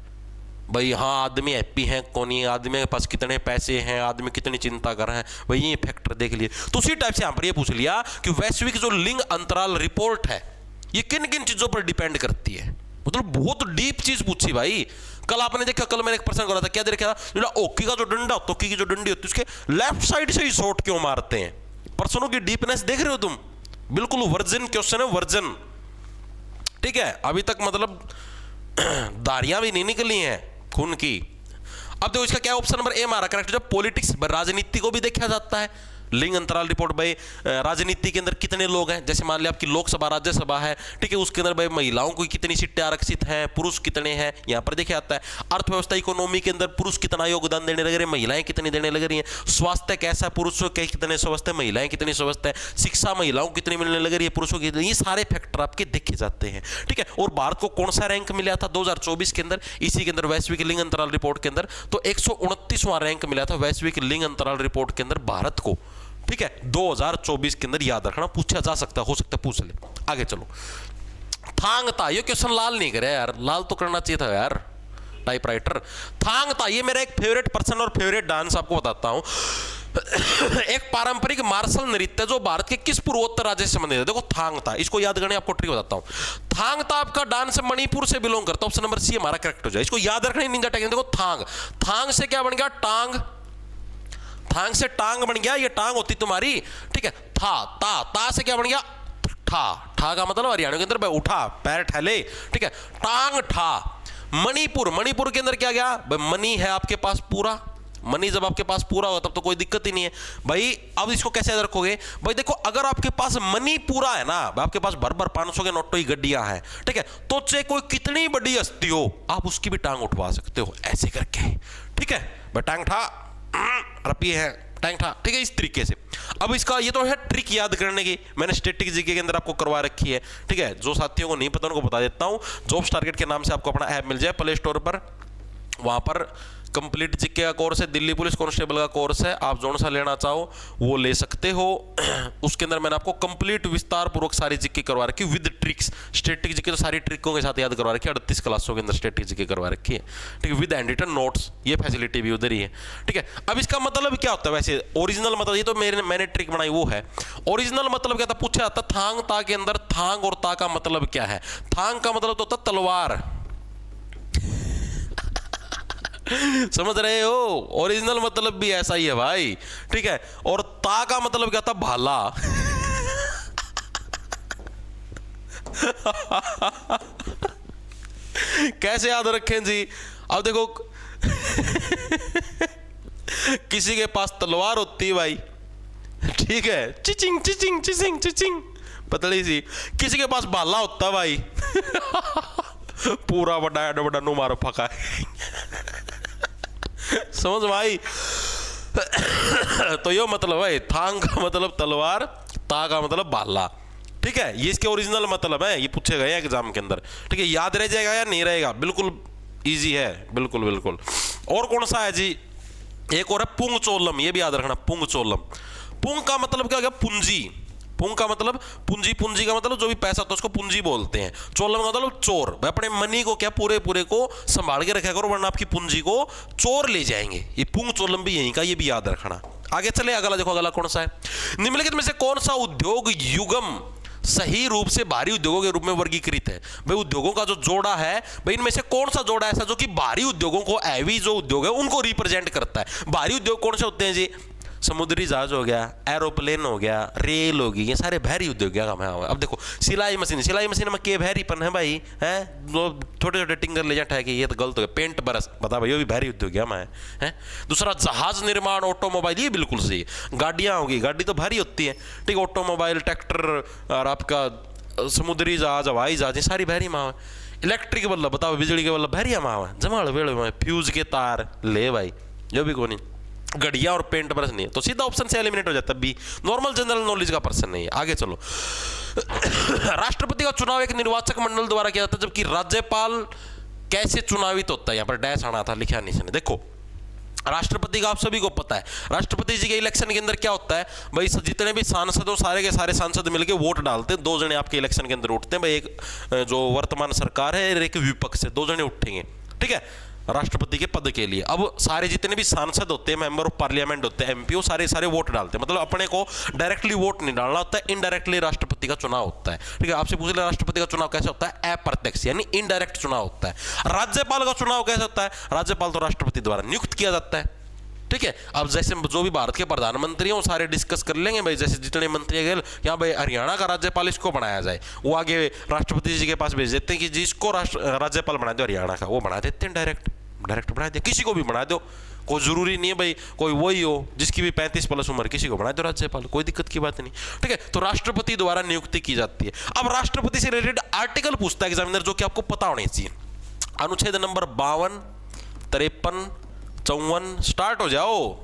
भाई? हाँ, आदमी हैप्पी है कौन, नहीं आदमी के पास कितने पैसे हैं, आदमी कितनी चिंता कर रहे हैं भाई, ये फैक्टर देख लिए। तो उसी टाइप से यहां पर ये पूछ लिया कि वैश्विक जो लिंग अंतराल रिपोर्ट है ये किन किन चीजों पर डिपेंड करती है। मतलब बहुत डीप चीज पूछी भाई। कल आपने देखा, कल मैंने एक प्रश्न करा था, क्या दे रखा था? ओकी का जो डंडा, तोकी की जो डंडी होती है उसके लेफ्ट साइड से ही शॉट क्यों मारते हैं? प्रश्नों की डीपनेस देख रहे हो तुम? बिल्कुल वर्जन क्वेश्चन है, वर्जन, ठीक है। अभी तक मतलब दारियां भी नहीं निकली हैं खून की। अब देखो इसका क्या ऑप्शन नंबर ए हमारा करेक्ट। जब पॉलिटिक्स, राजनीति को भी देखा जाता है लिंग अंतराल रिपोर्ट भाई। राजनीति के अंदर कितने लोग हैं, जैसे मान लिया आपकी लोकसभा राज्यसभा है, ठीक है, उसके अंदर भाई महिलाओं को कितनी सीटें आरक्षित हैं, पुरुष कितने हैं, यहां पर देखा जाता है। अर्थव्यवस्था इकोनॉमी के अंदर पुरुष कितना योगदान देने लग रहे हैं, महिलाएं कितनी देने लग रही हैं। स्वास्थ्य कैसा, पुरुषों के कितने स्वस्थ है, महिलाएं कितनी स्वस्थ है। शिक्षा महिलाओं को कितनी मिलने लग रही है, पुरुषों की, ये सारे फैक्टर आपके देखे जाते हैं, ठीक है। और भारत को कौन सा रैंक मिला था 2024 के अंदर, इसी के अंदर वैश्विक लिंग अंतराल रिपोर्ट के अंदर? तो 129वां रैंक मिला था वैश्विक लिंग अंतराल रिपोर्ट के अंदर भारत को, ठीक है, 2024 के अंदर। याद रखना, पूछा जा सकता है, हो सकता है पूछ ले। आगे चलो। थांगता, ये क्वेश्चन लाल नहीं करे यार, लाल तो करना चाहिए था यार टाइपराइटर। थांगता, ये मेरा एक फेवरेट पर्सन और फेवरेट डांस आपको बताता हूं। एक पारंपरिक मार्शल नृत्य जो भारत के किस पूर्वोत्तर राज्य से संबंधित है? देखो थांगता, इसको याद करने आपको ट्रिक बताता हूं। थांगता आपका डांस मणिपुर से बिलोंग करता है, ऑप्शन नंबर सी हमारा करेक्ट हो जाए। इसको याद रखना, निंजा टेक्निक। देखो थांग, थांग से क्या बन गया? टांग, थांग से टांग बन गया, ये टांग होती तुम्हारी, ठीक है। ता से क्या बन गया? ठा, ठा का मतलब हरियाणा के अंदर भाई उठा, पैर ठहले, ठीक है, टांग ठा। मणिपुर, मणिपुर के अंदर क्या गया भाई? मनी है आपके पास पूरा, मनी जब आपके पास पूरा होगा तब तो कोई दिक्कत ही नहीं है भाई। अब इसको कैसे याद रखोगे भाई? देखो अगर आपके पास मनी पूरा है ना, आपके पास भर भर 500 के नोटों की गड्डियां हैं, ठीक है, तो चाहे कोई कितनी बड़ी हस्ती हो आप उसकी भी टांग उठवा सकते हो ऐसे करके, ठीक है भाई। टांग ठा रपी है, टांग ठा, ठीक है, इस तरीके से। अब इसका ये तो है ट्रिक याद करने की, मैंने स्टैटिक जीके के अंदर आपको करवा रखी है, ठीक है। जो साथियों को नहीं पता उनको बता देता हूं। जॉब्स टारगेट के नाम से आपको अपना ऐप मिल जाए प्ले स्टोर पर, वहां पर कंप्लीट जीके का कोर्स है, दिल्ली पुलिस कांस्टेबल का कोर्स है, आप जो सा लेना चाहो वो ले सकते हो। उसके अंदर मैंने आपको कंप्लीट विस्तार पूर्वक सारी जीके करवा रखी विद ट्रिक्स। स्टैटिक जीके तो सारी ट्रिकों के साथ याद करवा रखी है, 38 क्लासों के अंदर स्टैटिक जीके करवा रखी है, ठीक है, विद हैंड रिटन नोट्स, ये फैसिलिटी भी उधर ही है, ठीक है। अब इसका मतलब क्या होता है वैसे? ओरिजिनल मतलब, ये तो मैंने ट्रिक बनाई वो है। ओरिजिनल मतलब क्या था पूछा जाता, थांग ता के अंदर थांग और ता का मतलब क्या है? थांग का मतलब तो होता तलवार, समझ रहे हो? ओरिजिनल मतलब भी ऐसा ही है भाई, ठीक है। और ता का मतलब क्या था? भाला। कैसे याद रखें जी? अब देखो किसी के पास तलवार होती है भाई, ठीक है, चिचिंग चिचिंग चिचिंग चिचिंग पतली सी। किसी के पास भाला होता है भाई, पूरा बड़ा नु मारो फका है। समझ भाई? तो यो मतलब है, थांग का मतलब तलवार, ता का मतलब भाला, ठीक है। ये इसके ओरिजिनल मतलब है, ये पूछे गए एग्जाम के अंदर, ठीक है। याद रह जाएगा या नहीं रहेगा? बिल्कुल इजी है, बिल्कुल बिल्कुल। और कौन सा है जी? एक और है पुंग चोलम, ये भी याद रखना, पुंग चोलम। पुंग का मतलब क्या हो गया? पूंजी। पुंग का मतलब पूंजी, पूंजी का मतलब जो भी पैसा होता है उसको पूंजी बोलते हैं। चोलम का मतलब चोर। भाई अपने मनी को क्या पूरे पूरे को संभाल के रखा करो, वरना आपकी पूंजी को चोर ले जाएंगे। ये पुंग चोलम भी यहीं का, ये भी याद रखना। आगे चले, अगला देखो, अगला कौन सा है? निम्नलिखित में से कौन सा उद्योग युगम सही रूप से भारी उद्योगों के रूप में वर्गीकृत है? भाई उद्योगों का जो जोड़ा है, भाई इनमें से कौन सा जोड़ा ऐसा जो कि भारी उद्योगों को, हैवी जो उद्योग है उनको रिप्रेजेंट करता है? भारी उद्योग कौन से होते हैं जी? समुद्री जहाज हो गया, एरोप्लेन हो गया, रेल होगी, ये सारे भारी उद्योग क्या काम है। अब देखो सिलाई मशीन में के भारीपन है भाई, है छोटे छोटे टिंगर ले जाए कि ये तो गलत हो गया। पेंट ब्रश बता भाई, ये भी भारी उद्योग क्या है। दूसरा जहाज निर्माण, ऑटोमोबाइल, ये बिल्कुल सही है। गाड़ियाँ होगी, गाड़ी तो भारी होती है, ठीक है, ऑटोमोबाइल, ट्रैक्टर और आपका समुद्री जहाज, हवाई जहाज, ये सारी भारी माँ। इलेक्ट्रिक बल्ब बताओ, बिजली के बल्ब भारी माँ, जमाड़ वेड़ फ्यूज के तार ले भाई, जो भी कोई गड़िया और पेंट ब्रश नहीं है, तो सीधा ऑप्शन से एलिमिनेट हो जाता है बी, नॉर्मल जनरल नॉलेज का पर्सन नहीं है। आगे चलो। राष्ट्रपति का चुनाव एक निर्वाचक मंडल द्वारा किया जाता है, जबकि राज्यपाल कैसे चुनावित होता है, यहां पर डैश आना था, लिखा नहीं इसने। देखो राष्ट्रपति का आप सभी को पता है, राष्ट्रपति जी के इलेक्शन के अंदर क्या होता है भाई, जितने भी सांसद हो सारे के सारे सांसद मिलकर वोट डालते हैं। दो जने आपके इलेक्शन के अंदर उठते हैं भाई, एक जो वर्तमान सरकार है, एक विपक्ष से, दो जने उठेंगे, ठीक है, राष्ट्रपति के पद के लिए। अब सारे जितने भी सांसद होते हैं, मेंबर ऑफ पार्लियामेंट होते हैं, एमपी, सारे सारे वोट डालते हैं। मतलब अपने को डायरेक्टली वोट नहीं डालना होता है, इनडायरेक्टली राष्ट्रपति का चुनाव होता है, ठीक है। आपसे पूछ ले राष्ट्रपति का चुनाव कैसे होता है, अप्रत्यक्ष यानी इनडायरेक्ट चुनाव होता है। राज्यपाल का चुनाव कैसे होता है, राज्यपाल तो राष्ट्रपति द्वारा नियुक्त किया जाता है, ठीक है। अब जैसे जो भी भारत के प्रधानमंत्री हैं सारे डिस्कस कर लेंगे भाई, जैसे जितने मंत्री गए यहाँ भाई हरियाणा का राज्यपाल इसको बनाया जाए, वो आगे राष्ट्रपति जी के पास भेज देते हैं कि जिसको राज्यपाल बना दो हरियाणा का, वो बना देते हैं डायरेक्ट बना दे, किसी को भी बना दो, कोई जरूरी नहीं है भाई कोई वही हो जिसकी भी 35 प्लस उम्र, किसी को बना दो राज्यपाल, कोई दिक्कत की बात नहीं, ठीक है। तो राष्ट्रपति द्वारा नियुक्ति की जाती है। अब राष्ट्रपति से रिलेटेड आर्टिकल पूछता है एग्जामिनर, जो कि आपको पता होने चाहिए। अनुच्छेद नंबर 52, 53, 54, स्टार्ट हो जाओ,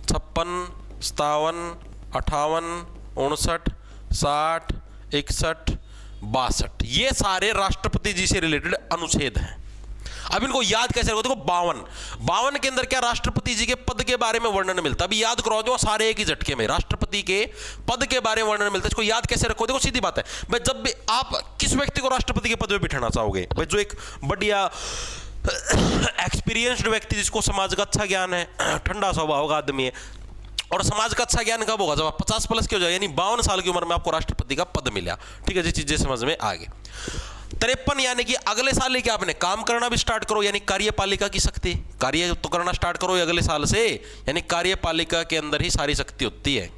56, 57, 58, 59, 60, 61, 62, ये सारे राष्ट्रपति जी से रिलेटेड अनुच्छेद हैं। अब इनको याद कैसे रखो, देखो 52 के अंदर क्या राष्ट्रपति जी के पद के बारे में वर्णन मिलता है। अभी याद करो जो सारे एक ही झटके में राष्ट्रपति के पद के बारे में वर्णन मिलता है, इसको याद कैसे रखो। देखो सीधी बात है भाई, जब भी आप किस व्यक्ति को राष्ट्रपति के पद पे बिठाना चाहोगे भाई, जो एक बढ़िया एक्सपीरियंस्ड व्यक्ति, जिसको समाज का अच्छा ज्ञान है, ठंडा स्वभाव का आदमी है। और समाज का अच्छा ज्ञान कब होगा, जब आप 50 प्लस के हो जाए, यानी 52 साल की उम्र में आपको राष्ट्रपति का पद मिला, ठीक है जी, चीजें समझ में आ गई। 53 यानी कि अगले साल लेके आपने काम करना भी स्टार्ट करो, यानी कार्यपालिका की शक्ति, कार्य तो करना स्टार्ट करो अगले साल से, यानी कार्यपालिका के अंदर ही सारी शक्ति होती है,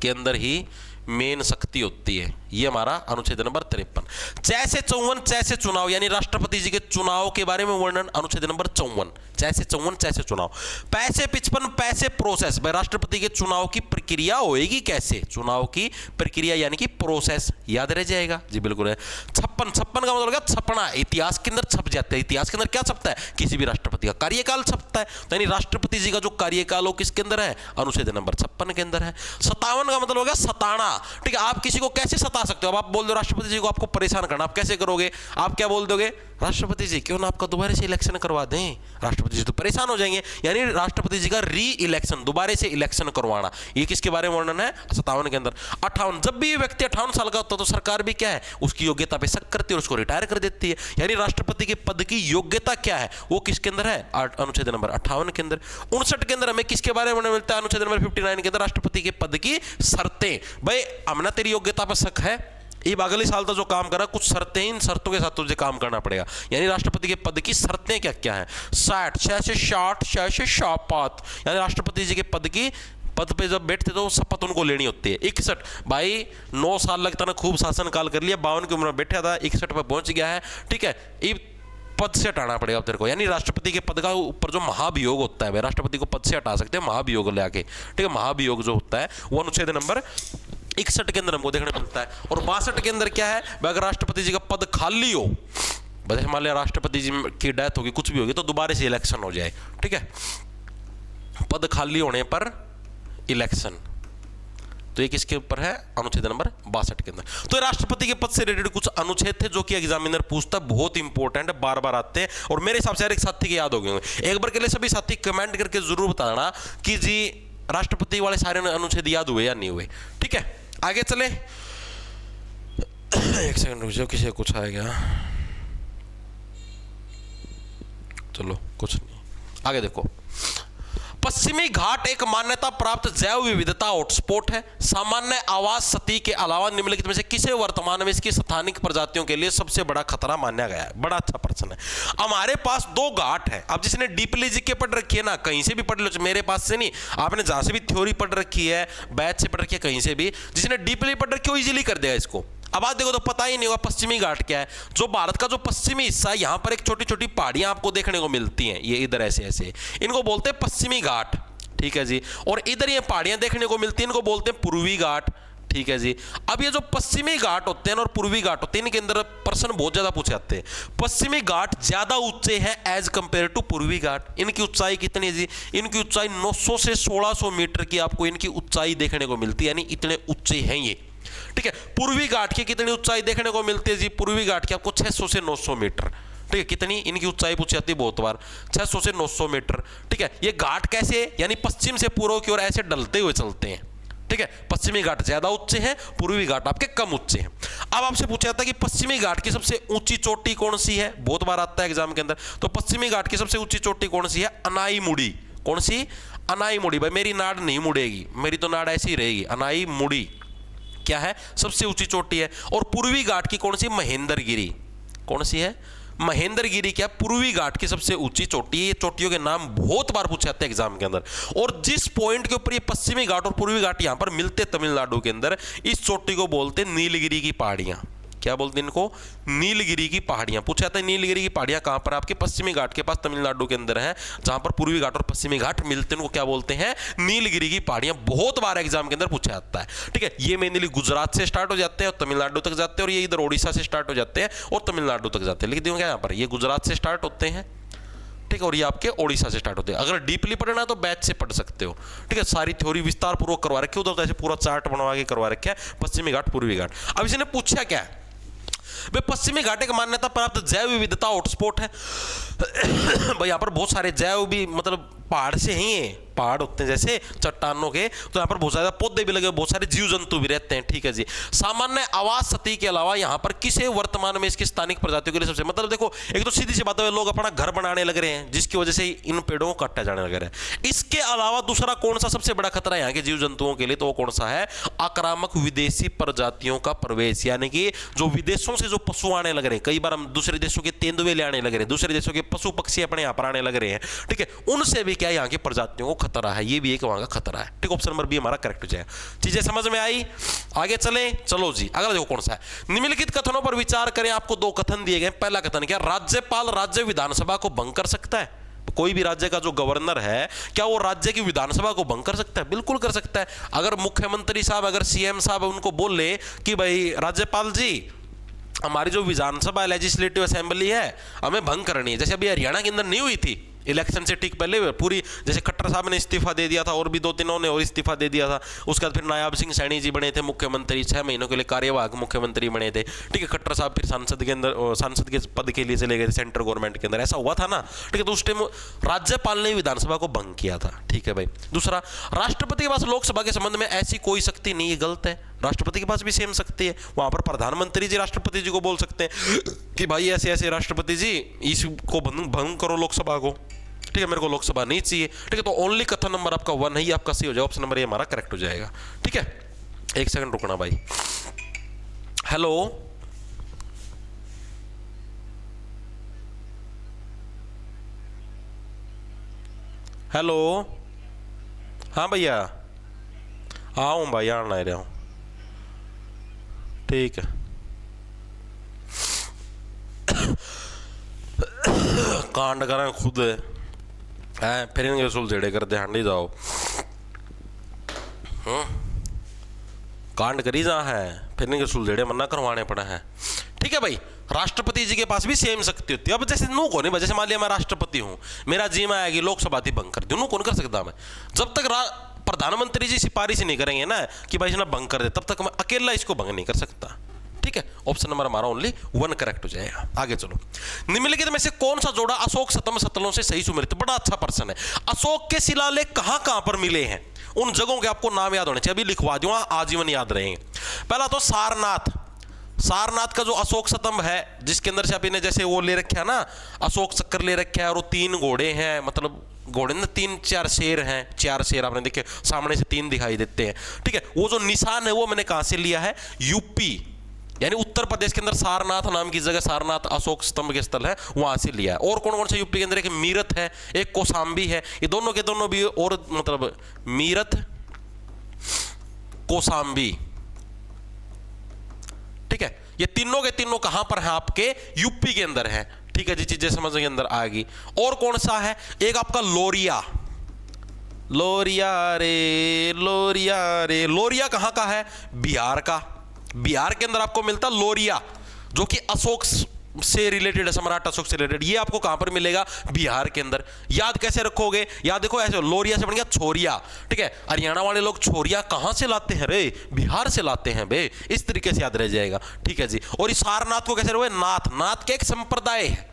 के अंदर ही मेन शक्ति होती है। ये हमारा अनुच्छेद नंबर 53। 6 से 54 6 से चुनाव, यानी राष्ट्रपति जी के चुनाव के बारे में वर्णन, अनुच्छेद नंबर 54। 6 से 54 6 से चुनाव। 5 से 55 पैसे प्रोसेस, भाई राष्ट्रपति के चुनाव की प्रक्रिया होएगी कैसे, चुनाव की प्रक्रिया यानी कि प्रोसेस, याद रह जाएगा जी, बिल्कुल है। 56 का मतलब छपना, इतिहास के अंदर छप जाते हैं। इतिहास के अंदर क्या छपता है, किसी भी राष्ट्रपति का कार्यकाल छपता है, यानी राष्ट्रपति जी का जो कार्यकाल हो किसके अंदर है, अनुच्छेद नंबर 56 के अंदर है। 57 का मतलब होगा सताना, ठीक है। आप किसी को कैसे सता सकते हो, अब आप बोल दो राष्ट्रपति जी को आपको परेशान करना, आप कैसे करोगे, आप क्या बोल दोगे, राष्ट्रपति जी क्यों ना आपका दोबारा से इलेक्शन करवा दें, राष्ट्रपति जी तो परेशान हो जाएंगे, यानी राष्ट्रपति जी का री इलेक्शन, दोबारा से इलेक्शन करवाना, ये किसके बारे में वर्णन है, 57 के अंदर। 58, जब भी व्यक्ति 58 साल का होता है तो सरकार भी क्या है, उसकी योग्यता पे शक करती है और उसको रिटायर कर देती है, यानी राष्ट्रपति के पद की योग्यता क्या है, वो किसके अंदर है, अनुच्छेद नंबर 58 के अंदर। 59 के अंदर हमें किसके बारे में मिलता है, अनुच्छेद नंबर 59 के अंदर राष्ट्रपति के पद की शर्तें, भाई हमने तेरी योग्यता पर शक है, ये अगले साल तक जो काम करा कुछ शर्तें, इन शर्तों के साथ तुझे काम करना पड़ेगा, यानी राष्ट्रपति के पद की शर्तें क्या क्या है। 60 6 से 60 6 से 60, यानी राष्ट्रपति जी के पद की, पद पे जब बैठते तो शपथ उनको लेनी होती है। 61, भाई 9 साल लगता ना, खूब शासन काल कर लिया, 52 की उम्र में बैठा था, 61 पे पहुंच गया है, ठीक है, ये पद से हटाना पड़ेगा तेरे को, यानी राष्ट्रपति के पद का ऊपर जो महाभियोग होता है, भाई राष्ट्रपति को पद से हटा सकते हैं महाभियोग लेके, ठीक है। महाभियोग जो होता है वो अनुच्छेद नंबर 61 के अंदर हमको देखने को मिलता है। और 62 के अंदर क्या है, अगर राष्ट्रपति जी का पद खाली हो, बस मान लिया राष्ट्रपति जी की डेथ होगी, कुछ भी होगी, तो दोबारा से इलेक्शन हो जाए, ठीक है, पद खाली होने पर इलेक्शन, तो ये किसके ऊपर है, अनुच्छेद नंबर 62 के अंदर। तो राष्ट्रपति के पद से रिलेटेड कुछ अनुच्छेद थे जो कि एग्जामिनर पूछता, बहुत इंपॉर्टेंट है, बार बार आते हैं, और मेरे हिसाब से हर एक साथी के याद हो गए होंगे। एक बार के लिए सभी साथी कमेंट करके जरूर बताना कि जी राष्ट्रपति वाले सारे अनुच्छेद याद हुए या नहीं हुए, ठीक है। आगे चले, एक सेकंड रुक जाओ, किसी कुछ आएगा, चलो कुछ नहीं, आगे देखो। पश्चिमी घाट एक मान्यता प्राप्त जैव विविधता हॉटस्पॉट है। सामान्य आवास सतही के अलावा निम्नलिखित में से किसे वर्तमान में इसकी स्थानिक प्रजातियों के लिए सबसे बड़ा खतरा माना गया है? बड़ा अच्छा प्रश्न है। हमारे पास दो घाट है। अब जिसने डीपली जीके पढ़ रखी है ना, कहीं से भी पढ़ लो, मेरे पास से नहीं, आपने जहां से भी थ्योरी पढ़ रखी है, बैच से पढ़ रखी है, कहीं से भी, जिसने डीपली पढ़ रखी है वो इजीली कर देगा इसको। अब आप देखो तो पता ही नहीं होगा पश्चिमी घाट क्या है। जो भारत का जो पश्चिमी हिस्सा है, यहां पर एक छोटी छोटी पहाड़ियां आपको देखने को मिलती हैं, ये इधर ऐसे ऐसे, इनको बोलते हैं पश्चिमी घाट, ठीक है जी। और इधर ये पहाड़ियां देखने को मिलती हैं, इनको बोलते हैं पूर्वी घाट, ठीक है जी। अब ये जो पश्चिमी घाट होते हैं और पूर्वी घाट होते हैं, इनके अंदर प्रश्न बहुत ज्यादा पूछे जाते हैं। पश्चिमी घाट ज्यादा ऊंचे हैं एज कंपेयर टू पूर्वी घाट। इनकी ऊंचाई कितनी है जी? इनकी ऊंचाई 900 से 1600 मीटर की आपको इनकी ऊंचाई देखने को मिलती है, यानी इतने ऊंचे हैं ये, ठीक है। पूर्वी घाट की कितनी ऊंचाई देखने को मिलती है जी? पूर्वी घाट की आपको 600 से 900 मीटर, ठीक है। कितनी इनकी ऊंचाई पूछी जाती है बहुत बार, 600 से 900 मीटर, ठीक है। ये घाट कैसे, यानी पश्चिम से पूर्व की ओर ऐसे ढलते हुए चलते हैं, ठीक है। पश्चिमी घाट ज्यादा ऊंचे हैं, पूर्वी घाट आपके कम ऊंचे हैं। अब आपसे पूछा जाता है कि पश्चिमी घाट की सबसे ऊंची चोटी कौन सी है? बहुत बार आता है एग्जाम के अंदर। तो पश्चिमी घाट की सबसे ऊंची चोटी कौन सी है? अनाई मुड़ी। कौन सी? अनाई मुड़ी। भाई मेरी नाड़ नहीं मुड़ेगी, मेरी तो नाड़ ऐसी रहेगी। अनाई मुड़ी क्या है? सबसे ऊंची चोटी है। और पूर्वी घाट की कौन सी? महेंद्रगिरी। कौन सी है? महेंद्रगिरी क्या? पूर्वी घाट की सबसे ऊंची चोटी। ये चोटियों के नाम बहुत बार पूछे जाते हैं एग्जाम के अंदर। और जिस पॉइंट के ऊपर ये पश्चिमी घाट और पूर्वी घाट यहां पर मिलते तमिलनाडु के अंदर, इस चोटी को बोलते हैं नीलगिरी की पहाड़ियां। क्या बोलते हैं इनको? नीलगिरी की पहाड़ियां। पूछा जाता है नीलगिरी की पहाड़ियां कहां पर? आपके पश्चिमी घाट के पास तमिलनाडु के अंदर है, जहां पर पूर्वी घाट और पश्चिमी घाट मिलते हैं, उनको क्या बोलते हैं? नीलगिरी की पहाड़ियां। बहुत बार एग्जाम के अंदर पूछा जाता है, ठीक है। ये मेनली गुजरात से स्टार्ट हो जाते हैं और तमिलनाडु तक जाते हैं, और ये इधर ओडिशा से स्टार्ट हो जाते हैं और तमिलनाडु तक जाते हैं। लिख दिया क्या यहाँ पर? ये गुजरात से स्टार्ट होते हैं, ठीक है, और ये आपके ओडिशा से स्टार्ट होते हैं। अगर डीपली पढ़ना है तो बैच से पढ़ सकते हो, ठीक है। सारी थ्योरी विस्तार पूर्वक करवा रखी है, उधर तो ऐसे पूरा चार्ट बनवा के करवा रखा है, पश्चिमी घाट पूर्वी घाट। अब इसने पूछा क्या है? वे पश्चिमी घाट एक मान्यता प्राप्त जैव विविधता हॉटस्पॉट है। भाई यहाँ पर बहुत सारे जैव भी, मतलब पहाड़ से ही है, पहाड़ होते हैं जैसे चट्टानों के, तो यहाँ पर बहुत सारे पौधे भी लगे, बहुत सारे जीव जंतु भी रहते हैं, ठीक है जी। सामान्य आवास सतही के अलावा यहाँ पर किसे वर्तमान में इसकी स्थानिक प्रजातियों के लिए सबसे, मतलब देखो एक तो सीधी सी बात है, लोग अपना घर बनाने लग रहे हैं, जिसकी वजह से इन पेड़ों को काटा जाने लग रहा है। इसके अलावा दूसरा कौन सा सबसे बड़ा खतरा है यहाँ के जीव जंतुओं के लिए? तो वो कौन सा है? आक्रामक विदेशी प्रजातियों का प्रवेश, यानी कि जो विदेशों से जो पशु आने लग रहे हैं, कई बार हम दूसरे देशों के तेंदुए ले आने लग रहे हैं, दूसरे देशों के पशु पक्षी अपने यहाँ पर आने लग रहे हैं, ठीक है। उनसे भी क्या यहाँ की प्रजातियों को खतरा है, ये भी एक वहां का खतरा है, ठीक। ऑप्शन नंबर बी हमारा करेक्ट हो जाएगा। चीजें समझ में आई? आगे चले, चलो जी। अगला देखो कौन सा है? निम्नलिखित कथनों पर विचार करें। आपको दो कथन दिए गए। पहला कथन क्या? राज्यपाल राज्य विधानसभा को भंग कर सकता है। कोई भी राज्य का जो गवर्नर है, क्या वो राज्य की विधानसभा को भंग कर सकता है? बिल्कुल कर सकता है। अगर मुख्यमंत्री साहब, अगर सीएम साहब उनको बोल ले कि भाई राज्यपाल जी, हमारी जो विधानसभा लेजिस्लेटिव असेंबली है हमें भंग करनी है, जैसे अभी हरियाणा के अंदर नहीं हुई थी इलेक्शन से ठीक पहले पूरी, जैसे खट्टर साहब ने इस्तीफा दे दिया था और भी 2-3 ने और इस्तीफा दे दिया था। उसके बाद फिर नायाब सिंह सैनी जी बने थे मुख्यमंत्री, 6 महीनों के लिए कार्यवाहक मुख्यमंत्री बने थे, ठीक है। खट्टर साहब फिर सांसद के अंदर, सांसद के पद के लिए चले गए थे सेंट्रल गवर्नमेंट के अंदर, ऐसा हुआ था ना, ठीक है। तो उस टाइम राज्यपाल ने विधानसभा को भंग किया था, ठीक है भाई। दूसरा, राष्ट्रपति के पास लोकसभा के संबंध में ऐसी कोई शक्ति नहीं है, गलत है। राष्ट्रपति के पास भी सेम शक्ति है। वहां पर प्रधानमंत्री जी राष्ट्रपति जी को बोल सकते हैं कि भाई ऐसे ऐसे राष्ट्रपति जी इसको भंग करो लोकसभा को, ठीक है, मेरे को लोकसभा नहीं चाहिए, ठीक है। तो ओनली कथन नंबर आपका 1 है, ये आपका सही हो जाएगा। ऑप्शन नंबर ये हमारा करेक्ट हो जाएगा, ठीक है। एक सेकंड रुकना भाई। हेलो, हेलो, हाँ भैया, आऊं भाई, आना रहा हूं, ठीक है। कांड करें खुद है, फिर इनके सुलझेड़े कर दे, हांडी जाओ। कांड करी जा है, फिर इनके सुलझेड़े मना करवाने पड़े हैं, ठीक है भाई। राष्ट्रपति जी के पास भी सेम शक्ति होती है। अब जैसे नू कौन है, जैसे मान लिया मैं राष्ट्रपति हूं, मेरा जी में आएगी लोकसभा थी भंग कर दूं, नू कौन कर सकता मैं? जब तक प्रधानमंत्री जी सिफारिश नहीं करेंगे ना कि भाई इसने भंग कर दे, तब तक मैं अकेला इसको भंग नहीं कर सकता, ठीक है। ऑप्शन नंबर हमारा ओनली 1 करेक्ट हो जाएगा। आगे चलो। निम्नलिखित में से कौन सा जोड़ा अशोक स्तंभ सतलों से सही सुमेलित? बड़ा अच्छा प्रश्न है। अशोक के शिलालेख कहां कहां पर मिले हैं? उन जगहों के आपको नाम याद होने चाहिए, अभी लिखवा दूंगा, आजीवन याद रहेंगे। पहला तो सारनाथ, सारनाथ का जो अशोक स्तंभ है, जिसके अंदर से अभी ने जैसे वो ले रखा है ना, अशोक चक्र ले रखा है और वो 3 घोड़े हैं, मतलब घोड़े ना 3-4 शेर हैं, 4 शेर आपने देखे सामने से 3 दिखाई देते हैं, ठीक है। वो जो निशान है वो मैंने कहां से लिया है, यूपी यानी उत्तर प्रदेश के अंदर सारनाथ नाम की जगह, सारनाथ अशोक स्तंभ के स्थल है, वहां से लिया है। और कौन कौन से यूपी के अंदर, एक मीरत है, एक कौशाम्बी है, ये दोनों के दोनों भी, और मतलब मीरत कौशाम्बी, ठीक है, ये तीनों के तीनों कहां पर है, आपके यूपी के अंदर है, ठीक है जी, चीजें समझ के अंदर आएगी। और कौन सा है, एक आपका लोरिया, लोरिया रे लोरिया रे, लोरिया कहां का है, बिहार का, बिहार के अंदर आपको मिलता लोरिया, जो कि अशोक से रिलेटेड है, सम्राट अशोक से रिलेटेड। ये आपको कहां पर मिलेगा, बिहार के अंदर। याद कैसे रखोगे, याद देखो ऐसे, लोरिया से बन गया छोरिया, ठीक है। हरियाणा वाले लोग छोरिया कहां से लाते हैं रे, बिहार से लाते हैं बे, इस तरीके से याद रह जाएगा, ठीक है जी। और इस सारनाथ को कैसे रहोगे, नाथ, नाथ के एक संप्रदाय है,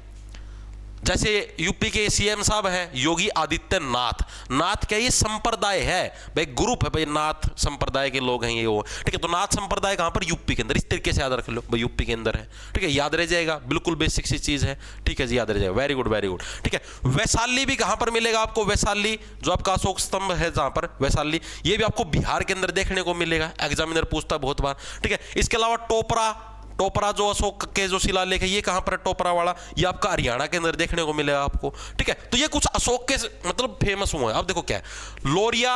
जैसे यूपी के सीएम साहब हैं योगी आदित्यनाथ, नाथ क्या ये संप्रदाय है भाई, ग्रुप है भाई, नाथ संप्रदाय के लोग हैं ये वो, ठीक है। तो नाथ संप्रदाय कहां पर, यूपी के अंदर, इस तरीके से याद रख लो भाई, यूपी के अंदर है, ठीक है, याद रह जाएगा, बिल्कुल बेसिक सी चीज है, ठीक है जी, याद रह जाएगा, वेरी गुड वेरी गुड, ठीक है। वैशाली भी कहां पर मिलेगा आपको, वैशाली जो आपका अशोक स्तंभ है जहां पर वैशाली, ये भी आपको बिहार के अंदर देखने को मिलेगा, एग्जामिनर पूछता है बहुत बार, ठीक है। इसके अलावा टोपरा, टोपरा जो अशोक के जो शिलालेख है ये कहां पर है, टोपरा वाला, ये आपका हरियाणा के अंदर देखने को मिलेगा आपको, ठीक है। तो ये कुछ अशोक के मतलब फेमस हुए हैं। अब देखो क्या है, लोरिया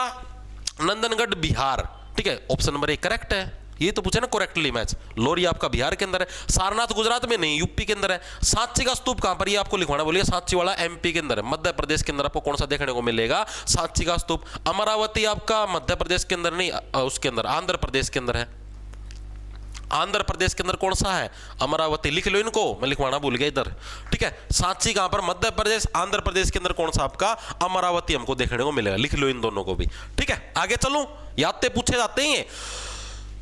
नंदनगढ़ बिहार, ठीक है, ऑप्शन नंबर 1 करेक्ट है, ये तो पूछा ना करेक्टली मैच, लोरिया आपका बिहार के अंदर है, सारनाथ गुजरात में नहीं, यूपी के अंदर है। सांची का स्तूप कहां पर, ये आपको लिखवाना बोलिए, सांची वाला एमपी के अंदर है, मध्य प्रदेश के अंदर आपको कौन सा देखने को मिलेगा, सांची का स्तूप। अमरावती आपका मध्य प्रदेश के अंदर नहीं, उसके अंदर आंध्र प्रदेश के अंदर है, आंध्र प्रदेश के अंदर कौन सा है, अमरावती, लिख लो इनको, मैं लिखवाना भूल गया इधर, ठीक है। सांची कहां पर, मध्य प्रदेश, आंध्र प्रदेश के अंदर कौन सा आपका, अमरावती हमको देखने को मिलेगा, लिख लो इन दोनों को भी, ठीक है। आगे चलूं, याद ते पूछे जाते हैं।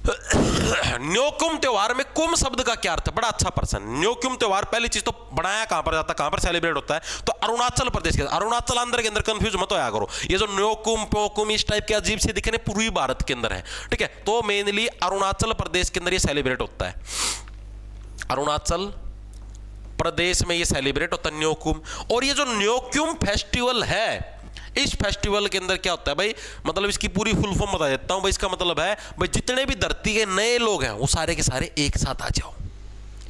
न्योकुम त्योहार में कुम शब्द का क्या अर्थ है, बड़ा अच्छा प्रश्न। न्योकुम त्योहार पहली चीज तो बनाया कहां पर जाता है, कहां पर सेलिब्रेट होता है, तो अरुणाचल प्रदेश के, अरुणाचल आंध्र के अंदर, कंफ्यूज मत होया करो, ये जो न्योकुम पोकुम इस टाइप के अजीब से दिखे ना, पूर्वी भारत के अंदर है, ठीक है। तो मेनली अरुणाचल प्रदेश के अंदर ये सेलिब्रेट होता है, अरुणाचल प्रदेश में ये सेलिब्रेट होता है न्योकुम। और ये जो न्योकुम फेस्टिवल है, इस फेस्टिवल के अंदर क्या होता है भाई, मतलब इसकी पूरी फुल फॉर्म बता देता हूं भाई। इसका मतलब है भाई जितने भी धरती के नए लोग हैं वो सारे के सारे एक साथ आ जाओ।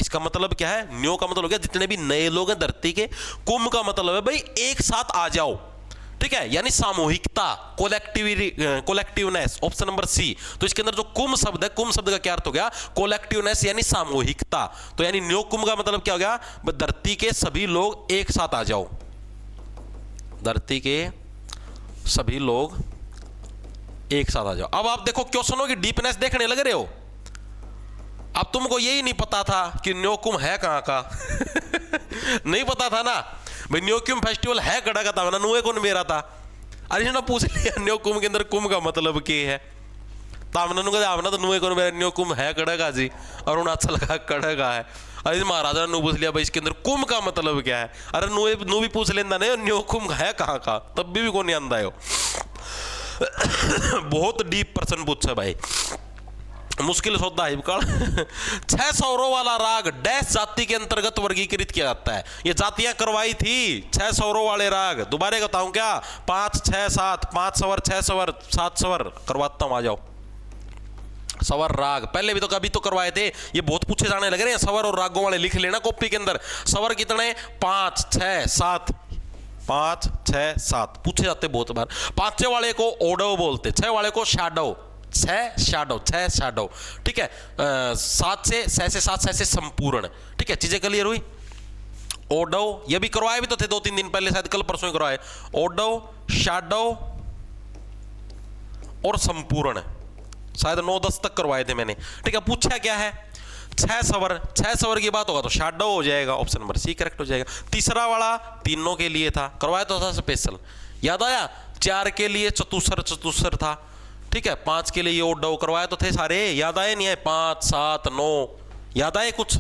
इसका मतलब क्या है, न्यो का मतलब हो गया जितने भी नए लोग हैं धरती के, कुंभ का मतलब है भाई एक साथ आ जाओ, ठीक है, यानी सामूहिकता, कोलेक्टिवनेस, ऑप्शन नंबर सी। तो इसके अंदर जो कुंभ शब्द है, कुंभ शब्द का क्या अर्थ हो गया, कोलेक्टिवनेस यानी सामूहिकता। तो यानी न्यो कुंभ का मतलब क्या हो गया, धरती के सभी लोग एक साथ आ जाओ, धरती के सभी लोग एक साथ आ जाओ। अब आप देखो क्वेश्चनों की डीपनेस देखने लग रहे हो। अब तुमको यही नहीं पता था कि न्योकुम है कहां का नहीं पता था ना भाई, न्योकुम फेस्टिवल है कड़ा का था ना, नुए कौन मेरा था, अरे ना पूछ लिया न्योकुम के अंदर कुंभ का मतलब क्या है, तामना तो नुए कौन मेरा, न्योकुम है कड़ा का जी, अरुणाचल का कड़ा का है। अरे महाराजा ने पूछ लिया भाई इसके अंदर कुंभ का मतलब क्या है, अरे नु भी पूछ लेना नहीं, न्यो कुंभ है कहां का, तब भी कौन नहीं आंदा है बहुत डीप प्रश्न पूछा भाई, मुश्किल सौदा है काल 6 स्वरों वाला राग डैश जाति के अंतर्गत वर्गीकृत किया जाता है। ये जातियां करवाई थी 6 स्वरों वाले राग, दोबारा बताऊं क्या, 5 6 7, 5 स्वर 6 स्वर 7 स्वर करवाता हूं, आ जाओ। स्वर राग पहले भी तो कभी तो करवाए थे, ये बहुत पूछे जाने लग रहे हैं, स्वर और रागों वाले लिख लेना कॉपी के अंदर। स्वर कितने, 5 6 7, 5 6 7 पूछे जाते बहुत बार। 5 वाले को ओडो बोलते, 6 वाले को शैडो, 6 शैडो 6 शैडो, ठीक है। 7 से 7 से संपूर्ण, ठीक है, चीजें क्लियर हुई। ओडो ये भी करवाए भी तो थे 2-3 दिन पहले, शायद कल परसों ही करवाए। ओडो, शैडो और संपूर्ण शायद 9-10 तक करवाए थे मैंने, ठीक है। पूछा क्या है, 6 स्वर की बात होगा तो शैडो हो जाएगा, ऑप्शन नंबर सी करेक्ट हो जाएगा। तीसरा वाला तीनों के लिए था, करवाया तो था स्पेशल, याद आया। 4 के लिए चतुस्वर था, ठीक है। 5 के लिए ये ओडो करवाया तो थे सारे, याद आए नहीं है, 5 7 9 याद आए कुछ,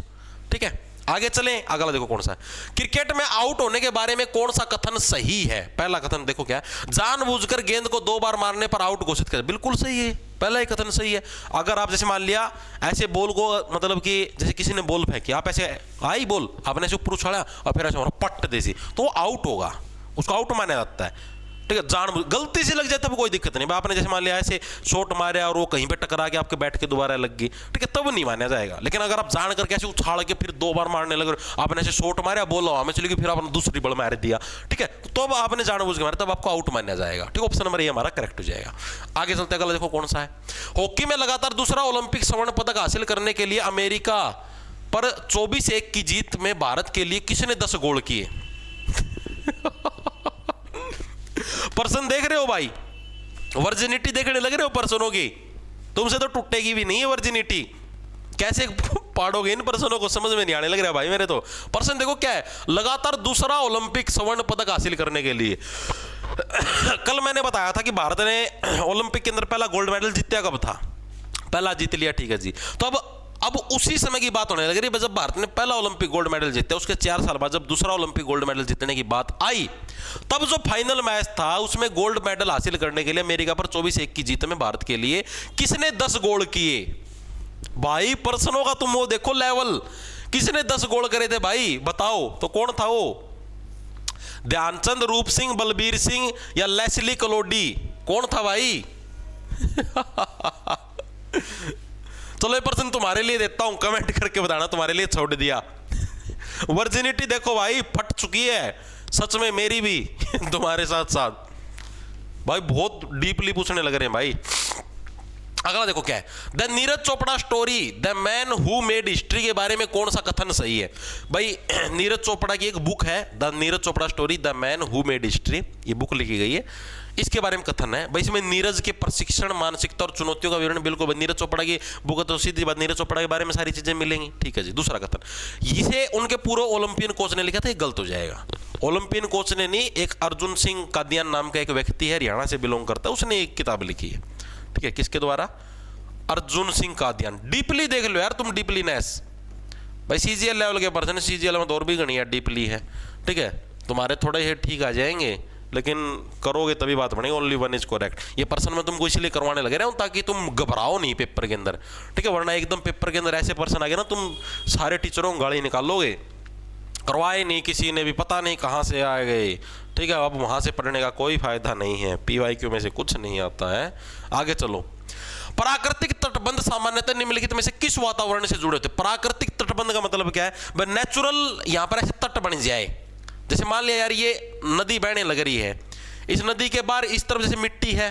ठीक है। आगे चलें, अगला देखो कौन सा है, क्रिकेट में आउट होने के बारे में कौन सा कथन सही है। पहला कथन देखो क्या है, जानबूझकर गेंद को 2 बार मारने पर आउट घोषित कर, बिल्कुल सही है, पहला ही कथन सही है। अगर आप जैसे मान लिया ऐसे बॉल को, मतलब कि जैसे किसी ने बॉल फेंकी, आप ऐसे आई बॉल आपने ऐसे ऊपर उछाला और फिर ऐसे पट देसी, तो वो आउट होगा, उसको आउट माना जाता है। ठीक है, जान गलती से लग जाए तब कोई दिक्कत नहीं। आपने जैसे मान लिया ऐसे शॉट मारा और वो कहीं पे टकरा के आपके बैट के दोबारा लग गई, ठीक है, तब नहीं माना जाएगा। लेकिन अगर आप जान करके ऐसे उछाल के फिर 2 बार मारने लगे, आपने ऐसे शॉट मारा, बोलो हमें चली गई, फिर आपने दूसरी बॉल मार दिया, ठीक है, तो अब आपने जानबूझ के मारा, तब आपको आउट माना जाएगा। ठीक, ऑप्शन नंबर ए हमारा करेक्ट हो जाएगा। आगे चलते अगला देखो कौन सा है। हॉकी में लगातार दूसरा ओलंपिक स्वर्ण पदक हासिल करने के लिए अमेरिका पर 24-1 की जीत में भारत के लिए किसने 10 गोल किए? पर्सन देख रहे हो भाई, वर्जिनिटी देखने लग रहे हो पर्सनों की, तुमसे तो टूटेगी भी नहीं है वर्जिनिटी। कैसे पाड़ोगे इन पर्सनों को, समझ में नहीं आने लग रहा भाई मेरे तो। पर्सन देखो क्या है, लगातार दूसरा ओलंपिक स्वर्ण पदक हासिल करने के लिए। कल मैंने बताया था कि भारत ने ओलंपिक के अंदर पहला गोल्ड मेडल जीता कब था, पहला जीत लिया, ठीक है जी। तो अब उसी समय की बात होने लग रही है जब भारत ने पहला ओलंपिक गोल्ड मेडल जीता, उसके 4 साल बाद जब दूसरा ओलंपिक गोल्ड मेडल जीतने की बात आई, तब जो फाइनल मैच था उसमें गोल्ड मेडल हासिल करने के लिए अमेरिका पर 24-1 की जीत में भारत के लिए किसने 10 गोल किए? भाई पर्सनों का तुम वो देखो लेवल, किसने 10 गोल करे थे भाई, बताओ तो कौन था वो? ध्यानचंद, रूप सिंह, बलबीर सिंह या लेस्ली क्लोडी, कौन था भाई? चलो ये पर्सन तुम्हारे लिए देता हूं, कमेंट करके बताना, तुम्हारे लिए छोड़ दिया। वर्जिनिटी देखो भाई फट चुकी है सच में, मेरी भी तुम्हारे साथ साथ भाई, बहुत डीपली पूछने लग रहे हैं भाई। अगला देखो क्या है, the Neeraj Chopra story the man who made history के बारे में कौन सा कथन सही है? भाई नीरज चोपड़ा की एक बुक है, the Neeraj Chopra story the man who made history, ये बुक लिखी गई है, इसके बारे में कथन है भाई। इसमें नीरज के प्रशिक्षण, मानसिकता और चुनौतियों का विवरण बिल्कुल, नीरज चोपड़ा की बुक है तो सीधी बात नीरज चोपड़ा के बारे में सारी चीजें मिलेंगी, ठीक है जी। दूसरा कथन, इसे उनके पूर्व ओलंपियन कोच ने लिखा था, ये गलत हो जाएगा। ओलंपियन कोच ने नहीं, एक अर्जुन सिंह कादियान नाम का एक व्यक्ति है, हरियाणा से बिलोंग करता है, उसने एक किताब लिखी है, ठीक है, किसके द्वारा? अर्जुन सिंह कादियान। डीपली देख लो यार तुम, डीपलीनेस भाई, सीजीएल लेवल के पर्सन, सीजीएल में तो और भी गणिया डीपली है, ठीक है, तुम्हारे थोड़े ही ठीक आ जाएंगे, लेकिन करोगे तभी बात बनेगी। ओनली वन इज करेक्ट, ये पर्सन में तुमको इसलिए करवाने लगे रहे हूं ताकि तुम घबराओ नहीं पेपर के अंदर, ठीक है, वरना एकदम पेपर के अंदर ऐसे पर्सन आ गए ना, तुम सारे टीचरों को गाली निकालोगे। करवाए नहीं किसी ने भी, पता नहीं कहाँ से आ गए, ठीक है, अब वहां से पढ़ने का कोई फायदा नहीं है, पीवाईक्यू में से कुछ नहीं आता है। आगे चलो, प्राकृतिक तटबंध सामान्यतः निम्नलिखित में से किस वातावरण से जुड़े होते हैं? प्राकृतिक तटबंध का मतलब क्या है? नेचुरल, यहां पर ऐसे तट बन जाए, जैसे मान लिया यार ये नदी बहने लग रही है, इस नदी के बाहर इस तरफ जैसे मिट्टी है,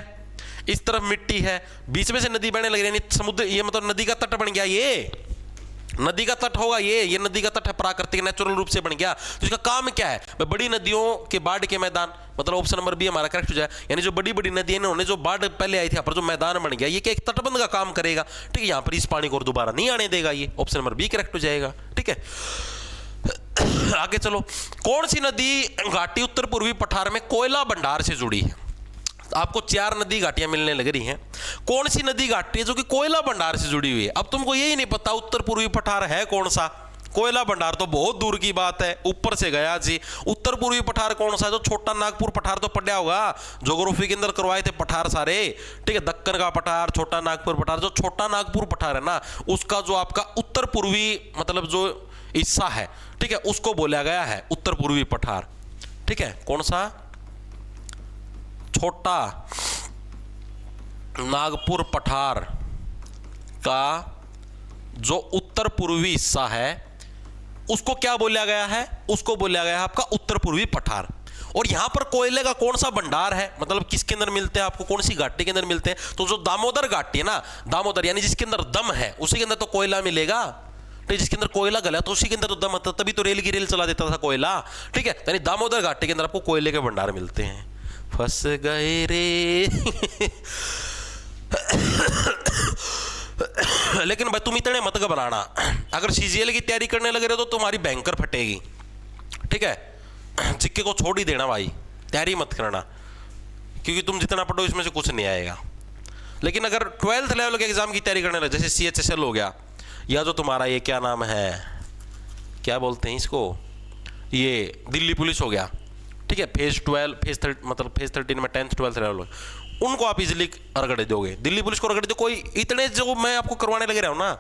इस तरफ मिट्टी है, बीच में से नदी बहने लग रही है, समुद्र, ये मतलब नदी का तट बन गया, ये नदी का तट होगा, ये नदी का तट है, प्राकृतिक नेचुरल रूप से बन गया। तो इसका काम क्या है? बड़ी नदियों के बाढ़ के मैदान, मतलब ऑप्शन नंबर बी हमारा करेक्ट हो जाए। यानी जो बड़ी बड़ी नदियां उन्होंने जो बाढ़ पहले आई थी, यहाँ पर जो मैदान बन गया, ये क्या एक तटबंध का काम करेगा, ठीक है, यहाँ पर इस पानी को दोबारा नहीं आने देगा, ये ऑप्शन नंबर बी करेक्ट हो जाएगा, ठीक है। आगे चलो, कौन सी नदी घाटी उत्तर पूर्वी पठार में कोयला भंडार से जुड़ी है? आपको 4 नदी घाटियां मिलने लग रही हैं, कौन सी नदी घाटी है जो कि कोयला भंडार से जुड़ी हुई है? अब तुमको यही नहीं पता उत्तर पूर्वी पठार है कौन सा, कोयला भंडार तो बहुत दूर की बात है, ऊपर से गया जी। उत्तर पूर्वी पठार कौन सा है? जो छोटा नागपुर पठार तो पढ़ा होगा, ज्योग्राफी के अंदर करवाए थे पठार सारे, ठीक है, दक्कन का पठार, छोटा नागपुर पठार। जो छोटा नागपुर पठार है ना, उसका जो आपका उत्तर पूर्वी मतलब जो हिस्सा है, ठीक है, उसको बोला गया है उत्तर पूर्वी पठार, ठीक है। कौन सा? छोटा नागपुर पठार का जो उत्तर पूर्वी हिस्सा है उसको क्या बोला गया है? उसको बोला गया है आपका उत्तर पूर्वी पठार। और यहां पर कोयले का कौन सा भंडार है, मतलब किसके अंदर मिलते हैं आपको, कौन सी घाटी के अंदर मिलते हैं? तो जो दामोदर घाटी है ना, दामोदर यानी जिसके अंदर दम है उसी के अंदर तो कोयला मिलेगा, तो जिसके अंदर कोयला गला तो उसी के अंदर तो दम था, तभी तो रेल की रेल चला देता था कोयला, ठीक है। यानी दामोदर घाटी के अंदर आपको कोयले के भंडार मिलते हैं। फंस गए रे। लेकिन भाई तुम इतने मत घबराना, अगर सीजीएल की तैयारी करने लगे रहे तो तुम्हारी बैंकर फटेगी, ठीक है। जिक्के को छोड़ ही देना भाई, तैयारी मत करना, क्योंकि तुम जितना पढ़ो इसमें से कुछ नहीं आएगा। लेकिन अगर 12th लेवल के एग्जाम की तैयारी करने लगे, जैसे CHSL हो गया, या जो तुम्हारा ये क्या नाम है, क्या बोलते हैं इसको, ये दिल्ली पुलिस हो गया, ठीक है, फेज 12, मतलब फेज 13 में 10th 12th लेवल, उनको आप इजीली रगड़ दोगे। दिल्ली पुलिस को रगड़ दो, कोई इतने जो मैं आपको करवाने लगे रहा हूं ना,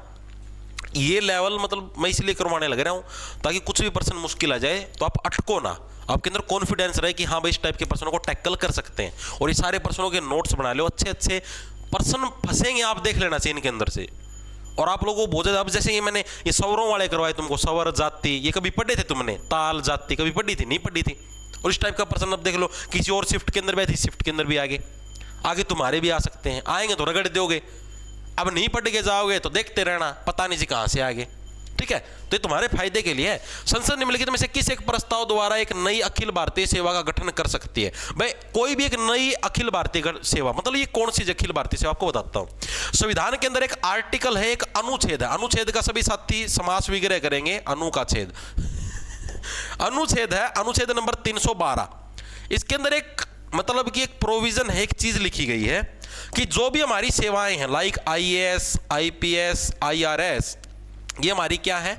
ये लेवल मतलब मैं इसलिए करवाने लग रहा हूं ताकि कुछ भी पर्सन मुश्किल आ जाए तो आप अटको ना, आपके अंदर कॉन्फिडेंस रहे कि हाँ भाई इस टाइप के पर्सनों को टैकल कर सकते हैं। और ये सारे पर्सनों के नोट्स बना लो, अच्छे अच्छे पर्सन फंसेंगे आप देख लेना चाहिए इनके अंदर से। और आप लोगों को बहुत ज्यादा, अब जैसे ये मैंने ये स्वरों वाले करवाए तुमको, स्वर जाति, ये कभी पढ़े थे तुमने? ताल जाति कभी पढ़ी थी? नहीं पढ़ी थी। और इस टाइप का पर्सन अब देख लो किसी और शिफ्ट के अंदर बैठी, शिफ्ट के अंदर भी आगे आगे तुम्हारे भी आ सकते हैं, आएंगे तो रगड़ दोगे। अब नहीं पढ़ के जाओगे तो देखते रहना, पता नहीं जी कहां से आगे। ठीक है, तो ये तुम्हारे फायदे के लिए है। संसद निम्नलिखित में से किस एक प्रस्ताव द्वारा एक नई अखिल भारतीय सेवा का गठन कर सकती है? भाई कोई भी एक नई अखिल भारतीय सेवा, मतलब ये कौन सी अखिल भारतीय सेवा आपको बताता हूं। संविधान के अंदर एक आर्टिकल है, एक अनुच्छेद है। अनुच्छेद का सभी साथी समास विग्रह करेंगे, अनु का छेद अनुच्छेद है, अनुच्छेद नंबर 312। इसके अंदर एक मतलब कि एक प्रोविजन है, एक चीज लिखी गई है कि जो भी हमारी सेवाएं हैं लाइक आईएएस, आईपीएस, आईआरएस, ये हमारी क्या है?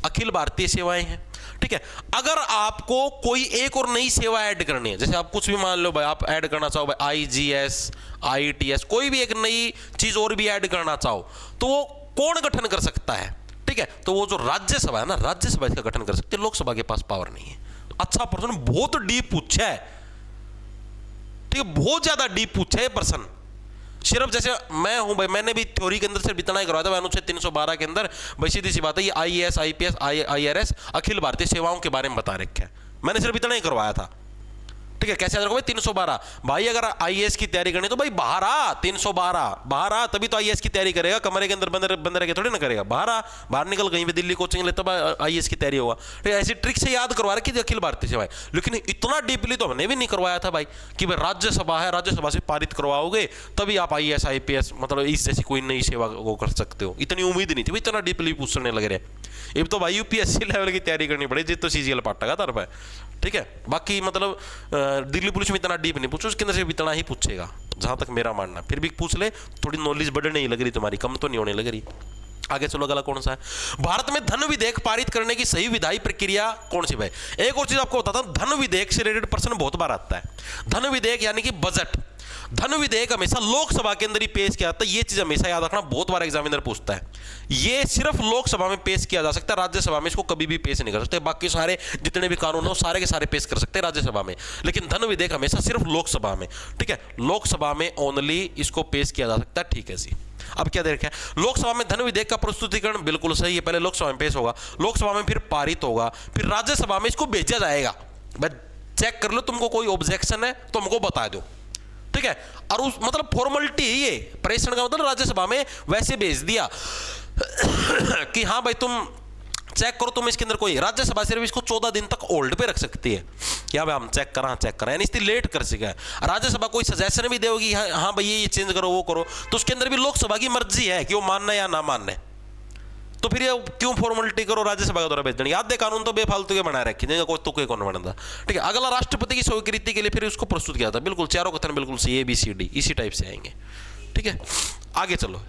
अखिल भारतीय सेवाएं हैं। ठीक है, अगर आपको कोई एक और नई सेवा ऐड करनी है, जैसे आप कुछ भी मान लो भाई आप ऐड करना चाहो भाई आईजीएस, आईटीएस, कोई भी एक नई चीज और भी ऐड करना चाहो तो वो कौन गठन कर सकता है? ठीक है, तो वो जो राज्यसभा है ना, राज्यसभा इसका गठन कर सकती है, लोकसभा के पास पावर नहीं है। अच्छा पर्सन, बहुत डीप पूछा है, ठीक है, बहुत ज्यादा डीप पूछा है पर्सन। सिर्फ जैसे मैं हूं भाई, मैंने भी थ्योरी के अंदर सिर्फ इतना ही करवाया था अनुच्छेद 312 के अंदर, भाई सीधी सी बात है, ये IAS, IPS, IRS Akhil Bharatiya सेवाओं के बारे में बता रखा है, मैंने सिर्फ इतना ही करवाया था। ठीक है, कैसे याद रखो भाई 312, भाई अगर आईएएस की तैयारी करनी तो भाई बाहर आ, 312 बाहर आ, तभी तो आईएएस की तैयारी करेगा, कमरे के अंदर बंद रह के थोड़ी ना करेगा, बाहर आ, बाहर निकल कहीं भी दिल्ली कोचिंग ले तब आईएएस की तैयारी होगा। ठीक है, ऐसी ट्रिक से याद करवा रखी थी अखिल भारतीय सेवाएं, लेकिन इतना डीपली तो हमने भी नहीं करवाया था भाई कि भाई राज्यसभा है, राज्यसभा से पारित करवाओगे तभी आप आईएएस, आईपीएस मतलब इस जैसी कोई नई सेवा को कर सकते हो। इतनी उम्मीद नहीं थी भाई, इतना डीपली पूछने लग रहे। अब तो भाई यूपीएससी लेवल की तैयारी करनी पड़ेगी, जित तो सीजीएल पाटेगा तरफ है। ठीक है, बाकी मतलब दिल्ली पुलिस में इतना डीप नहीं पूछो, उसके अंदर से इतना ही पूछेगा जहां तक मेरा मानना। फिर भी पूछ ले, थोड़ी नॉलेज बढ़ने ही लग रही तुम्हारी, कम तो नहीं होने लग रही। आगे चलो, अगला कौन सा है? भारत में धन विधेयक पारित करने की सही विधायी प्रक्रिया कौन सी? भाई एक और चीज आपको बताता हूं, धन विधेयक से रिलेटेड प्रश्न बहुत बार आता है। धन विधेयक यानी कि बजट, धन विधेयक हमेशा लोकसभा के अंदर ही पेश किया जाता है, ये चीज हमेशा याद रखना, बहुत बार एग्जामिनर पूछता है। ये सिर्फ लोकसभा में पेश किया जा सकता है, राज्यसभा में इसको कभी भी पेश नहीं कर सकते। बाकी सारे जितने भी कानून हो सारे के सारे पेश कर सकते हैं राज्यसभा में, लेकिन धन विधेयक हमेशा सिर्फ लोकसभा में। ठीक है, लोकसभा में ओनली इसको पेश किया जा सकता है। ठीक है जी, अब क्या देखा है, लोकसभा में धन विधेयक का प्रस्तुतिकरण बिल्कुल सही है, पहले लोकसभा में पेश होगा, लोकसभा में फिर पारित होगा, फिर राज्यसभा में इसको भेजा जाएगा। चेक कर लो, तुमको कोई ऑब्जेक्शन है तो हमको बता दो। ठीक है, और उस मतलब फॉर्मेलिटी है ये, प्रेषण का मतलब राज्यसभा में वैसे भेज दिया कि हाँ भाई तुम चेक करो, तुम इसके अंदर कोई, राज्यसभा सिर्फ इसको 14 दिन तक होल्ड पे रख सकती है कि हाँ भाई हम चेक करा, यानी इसलिए लेट कर सके। राज्यसभा कोई सजेशन भी देगी, हाँ भाई ये चेंज करो वो करो, तो उसके अंदर भी लोकसभा की मर्जी है कि वो मानना या ना मानना। तो फिर ये क्यों फॉर्मेलिटी करो राज्यसभा के द्वारा भेज देना? याद दे, कानून तो बेफालतू के बनाए रखे, कोई तुके कौन बनाता। ठीक है, अगला राष्ट्रपति की स्वीकृति के लिए फिर उसको प्रस्तुत किया था, बिल्कुल चारों कथन बिल्कुल सी ABCD इसी टाइप से आएंगे। ठीक है, आगे चलो,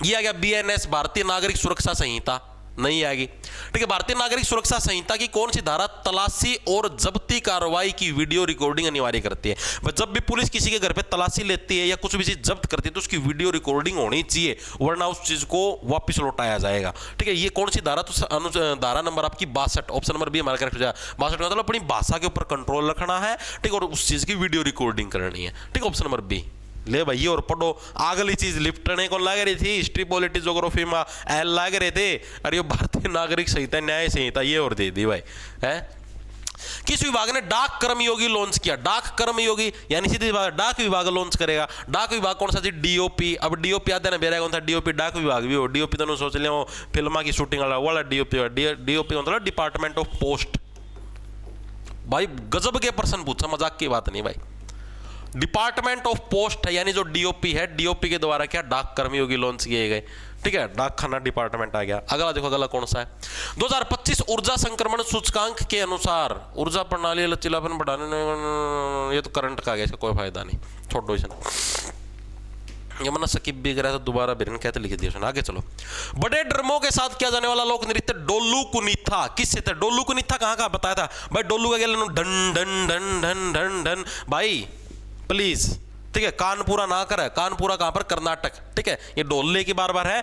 ये आ गया BNS भारतीय नागरिक सुरक्षा संहिता, नहीं आएगी। ठीक है, भारतीय नागरिक सुरक्षा संहिता की कौन सी धारा तलाशी और जब्ती कार्रवाई की वीडियो रिकॉर्डिंग अनिवार्य करती है? जब भी पुलिस किसी के घर पे तलाशी लेती है या कुछ भी चीज जब्त करती है तो उसकी वीडियो रिकॉर्डिंग होनी चाहिए, वरना उस चीज को वापस लौटाया जाएगा। ठीक है, ये कौन सी धारा? तो धारा नंबर आपकी 62, ऑप्शन नंबर बी हमारा करेक्ट हो जाएगा। 62 का मतलब अपनी भाषा के ऊपर कंट्रोल रखना है, ठीक, और उस चीज की वीडियो रिकॉर्डिंग करनी है। ठीक, ऑप्शन नंबर बी। ले भाई ये और पढ़ो, अगली चीज लिपटने को लग रही थी, हिस्ट्री पॉलिटी ज्योग्राफी में एल लग रहे थे, अरे भारतीय नागरिक संहिता, न्याय संहिता ये और दे दी भाई है। किस विभाग ने डाक कर्मयोगी लॉन्च किया? डाक कर्मयोगी यानी सीधी बात, डाक विभाग लॉन्च करेगा। डाक विभाग कौन सा जी? DOP। अब DOP आता है ना, बेरा कौन था? DOP डाक विभाग भी हो। DOP तो सोच लिया वो फिल्मा की शूटिंग वाला DOP मतलब डिपार्टमेंट ऑफ पोस्ट। भाई गजब के प्रश्न पूछा, मजाक की बात नहीं भाई। डिपार्टमेंट ऑफ पोस्ट है, यानी जो DOP है, DOP के द्वारा क्या डाक कर्मयोगी लॉन्च किए गए। ठीक है, डाक खाना डिपार्टमेंट आ गया। अगला देखो, अगला कौन सा है? 2025 ऊर्जा संक्रमण सूचकांक के अनुसार ऊर्जा प्रणाली लचीलापन बढ़ाने, ये तो करंट का आ गया, इसका कोई फायदा नहीं, छोड़ो इसे। ये मना सकीब भी गया तो दोबारा बिरन कहते लिख दिया सुना। आगे चलो, बड़े ड्रमों के साथ किया जाने वाला लोक नृत्य डोलू कुनीथा किससे था? डोलू कुनीथा कहाँ का बताया था भाई? डोलू का गया done done done done done done. भाई प्लीज ठीक है, कानपुरा ना करे, कानपुरा कहां पर, कर्नाटक, ठीक है। ये डोले की बार बार है,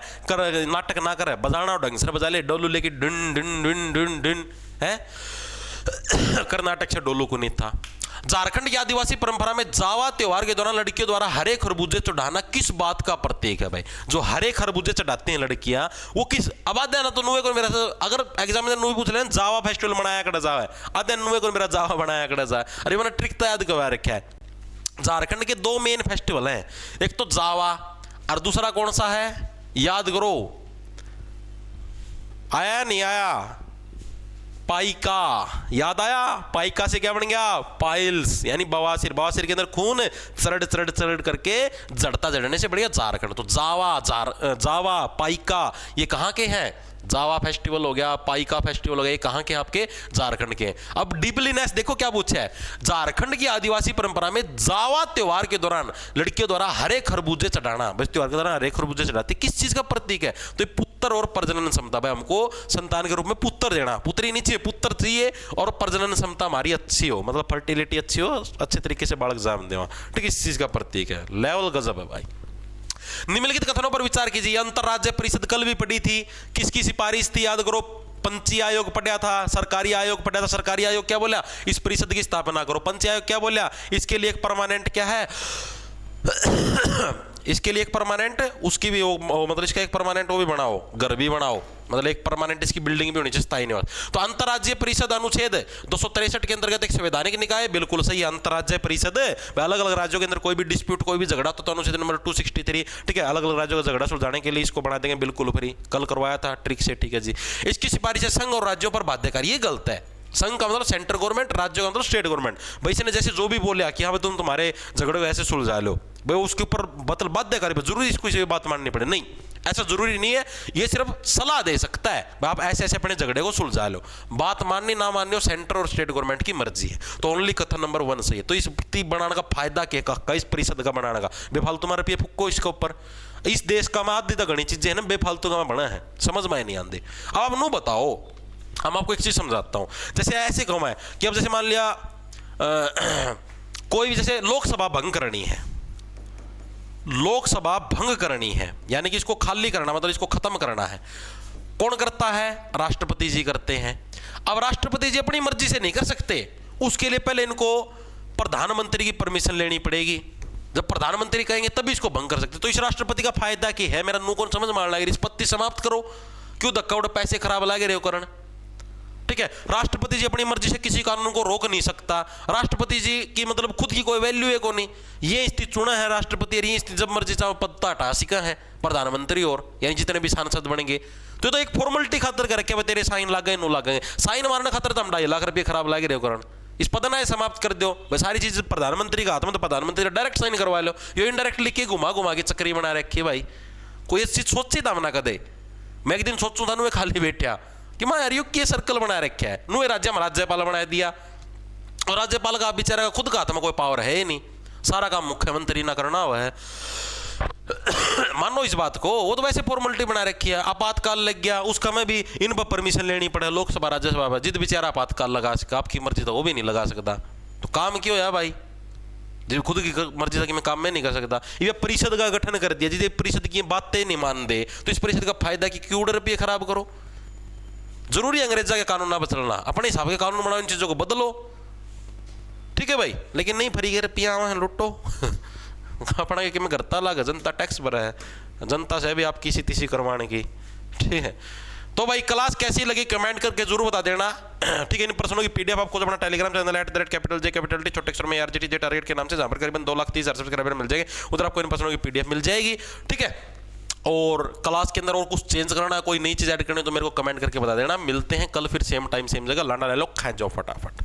नाटक ना करे, बजाना ढंग से बजा ले, डोलू लेके डिन डिन डिन डिन डिन है। कर्नाटक से डोलू को नहीं था। झारखंड की आदिवासी परंपरा में जावा त्योहार के दौरान लड़कियों द्वारा हरे खरबूजे चढ़ाना किस बात का प्रतीक है भाई? जो हरे खरबूजे चढ़ाती हैं लड़कियां, वो किस, अब आदे ना तो नुए को मेरा, अगर एग्जामिनर नुए पूछ ले जावा फेस्टिवल मनाया कड़ा जावा है, आदे नुए को मेरा जावा बनाया कड़ा जा, अरे मैंने ट्रिक तो याद करवा रखा है। झारखंड के दो मेन फेस्टिवल हैं, एक तो जावा और दूसरा कौन सा है, याद करो, आया नहीं आया, पाइका, याद आया? पाइका से क्या बन गया, पाइल्स, यानी बवासीर, बवासीर के अंदर खून चरड़ चरड़ चरड़ करके जड़ता जड़ने से बढ़िया झारखंड। तो जावा पाइका ये कहाँ के हैं? जावा फेस्टिवल हो गया, पाइका फेस्टिवल हो गया, ये कहाँ के? आपके झारखंड के। अब डीपलीनेस देखो क्या पूछा है, झारखंड की आदिवासी परंपरा में जावा त्योहार के दौरान लड़कियों द्वारा हरे खरबूजे चढ़ाना, बस त्योहार के दौरान हरे खरबूजे चढ़ाते किस चीज का प्रतीक है? तो पुत्र और प्रजनन क्षमता, भाई हमको संतान के रूप में पुत्र देना, पुत्री नहीं चाहिए, पुत्र चाहिए, और प्रजनन क्षमता हमारी अच्छी हो, मतलब फर्टिलिटी अच्छी हो, अच्छे तरीके से बालक जन्म देवा, ठीक, इस चीज का प्रतीक है। लेवल गजब है भाई। निम्नलिखित कथनों पर विचार कीजिए। अंतरराज्य परिषद कल भी पढ़ी थी, किसकी सिफारिश थी? याद करो, पंची आयोग पढ़ा था, सरकारी आयोग पढ़ा था। सरकारी आयोग क्या बोला? इस परिषद की स्थापना करो। पंची आयोग क्या बोला? इसके लिए एक परमानेंट क्या है, इसके लिए एक परमानेंट, उसकी भी मतलब इसका एक परमानेंट वो भी बनाओ, घर भी बनाओ, मतलब एक परमानेंट इसकी बिल्डिंग भी होनी चाहिए, स्थायी निवास। तो अंतरराज्यीय परिषद अनुच्छेद 263 के अंतर्गत एक संवैधानिक निकाय, बिल्कुल सही। अंतरराज्यीय परिषद अलग अलग राज्यों के अंदर कोई भी डिस्प्यूट, कोई भी झगड़ा तो अनुच्छेद नंबर 263, ठीक है, अलग अलग राज्यों का झगड़ा सुलझाने के लिए इसको बना देंगे बिल्कुल फ्री। कल करवाया था ट्रिक से, ठीक है जी। इसकी सिफारिश संघ और राज्यों पर बाध्यकारी, ये गलत है। संघ का मतलब सेंट्रल गवर्नमेंट, राज्य का मतलब स्टेट गवर्नमेंट। भाई इसने जैसे जो भी बोला कि हाँ भाई तुम तुम्हारे झगड़े को ऐसे सुलझा लो, भाई उसके ऊपर मतलब बाध्यकारी, जरूरी इसको इसे बात माननी पड़े, नहीं, ऐसा जरूरी नहीं है। ये सिर्फ सलाह दे सकता है, भाई आप ऐसे ऐसे अपने झगड़े को सुलझा लो, बात माननी ना माननी हो सेंटर और स्टेट गवर्नमेंट की मर्जी है। तो ओनली कथन नंबर 1 सही है। तो इस बनाने का फायदा क्या का, इस परिषद का बनाने का, बेफालतू मारे रुपये फुक्को इसके ऊपर। इस देश का आधी तक घनी चीजें है ना बेफालतू का बना है, समझ में नहीं आती। अब आप नो बताओ, हम आपको एक चीज समझाता हूं। जैसे ऐसे कहूं मैं कि अब जैसे मान लिया कोई भी, जैसे लोकसभा भंग करनी है, लोकसभा भंग करनी है, यानी कि इसको खाली करना, मतलब इसको खत्म करना है, कौन करता है? राष्ट्रपति जी करते हैं। अब राष्ट्रपति जी अपनी मर्जी से नहीं कर सकते, उसके लिए पहले इनको प्रधानमंत्री की परमिशन लेनी पड़ेगी। जब प्रधानमंत्री कहेंगे तभी इसको भंग कर सकते। तो इस राष्ट्रपति का फायदा क्या है? मेरा नू कौन समझ मार लगे, रिश्पत्ति समाप्त करो, क्यों धक्का उड़ पैसे खराब लागे रहे हो करण, ठीक है। राष्ट्रपति जी अपनी मर्जी से किसी कानून को रोक नहीं सकता। राष्ट्रपति जी की मतलब खुद की कोई वैल्यू है को नहीं, ये स्थिति चुना है राष्ट्रपति, और ये स्थिति जब मर्जी चाहे पद हटा सिका है प्रधानमंत्री, और यानी जितने भी सांसद बनेंगे। तो एक फॉर्मेलिटी खातर कर रखे, तेरे साइन लागे नो लागे, साइन मारने खातर तो हम 2.5 लाख रुपये खराब लागे रहे हो करण, इस पद ना समाप्त कर दो। भाई सारी चीज प्रधानमंत्री का हाथ में, तो प्रधानमंत्री डायरेक्ट साइन करवा लो। ये इनडायरेक्ट लिख के घुमा घुमा के चक्री बना रखी भाई, कोई चीज सोची था ना कदे। मैं एक दिन सोचू था, खाली बैठा कि मैं यार ये सर्कल बना रखा है, नुए राज्य में राज्यपाल बना दिया, और राज्यपाल का बेचारा का खुद का हाथ में कोई पावर है ही नहीं, सारा काम मुख्यमंत्री ना करना हुआ है। मानो इस बात को, वो तो वैसे फॉर्मेलिटी बना रखी है। आपातकाल लग गया, उसका में भी इन पर परमिशन लेनी पड़े, लोकसभा राज्यसभा पर, जिद बेचारा आपातकाल लगा सका, आपकी मर्जी तो वो भी नहीं लगा सकता। तो काम क्यों है भाई, जब खुद की मर्जी था कि मैं काम में नहीं कर सकता। ये परिषद का गठन कर दिया, जिसे परिषद की बातें नहीं मान दे, तो इस परिषद का फायदा कि क्यों रुपये खराब करो। जरूरी अंग्रेजा के कानून ना बदलना, अपने हिसाब के कानून बनाओ, इन चीजों को बदलो, ठीक है भाई, लेकिन नहीं फरी के रुपया लुटो। अपना कि मैं करता लागा, जनता टैक्स भरा है, जनता से भी आप किसी तीसी करवाने की, ठीक है। तो भाई क्लास कैसी लगी कमेंट करके जरूर बता देना, ठीक है। इन प्रश्नों की पीडीएफ आपको अपना टेलीग्राम चैनल @JT छोटे अक्षर में RGT टारगेट के नाम से, जहां पर करीबन 2,30,000 सब्सक्राइबर मिल जाएंगे, उधर आपको इन प्रश्नों की पीडीएफ मिल जाएगी, ठीक है। और क्लास के अंदर और कुछ चेंज करना है, कोई नई चीज ऐड करनी है, तो मेरे को कमेंट करके बता देना। मिलते हैं कल फिर सेम टाइम सेम जगह, लाना ले लो, खा जाओ फटाफट।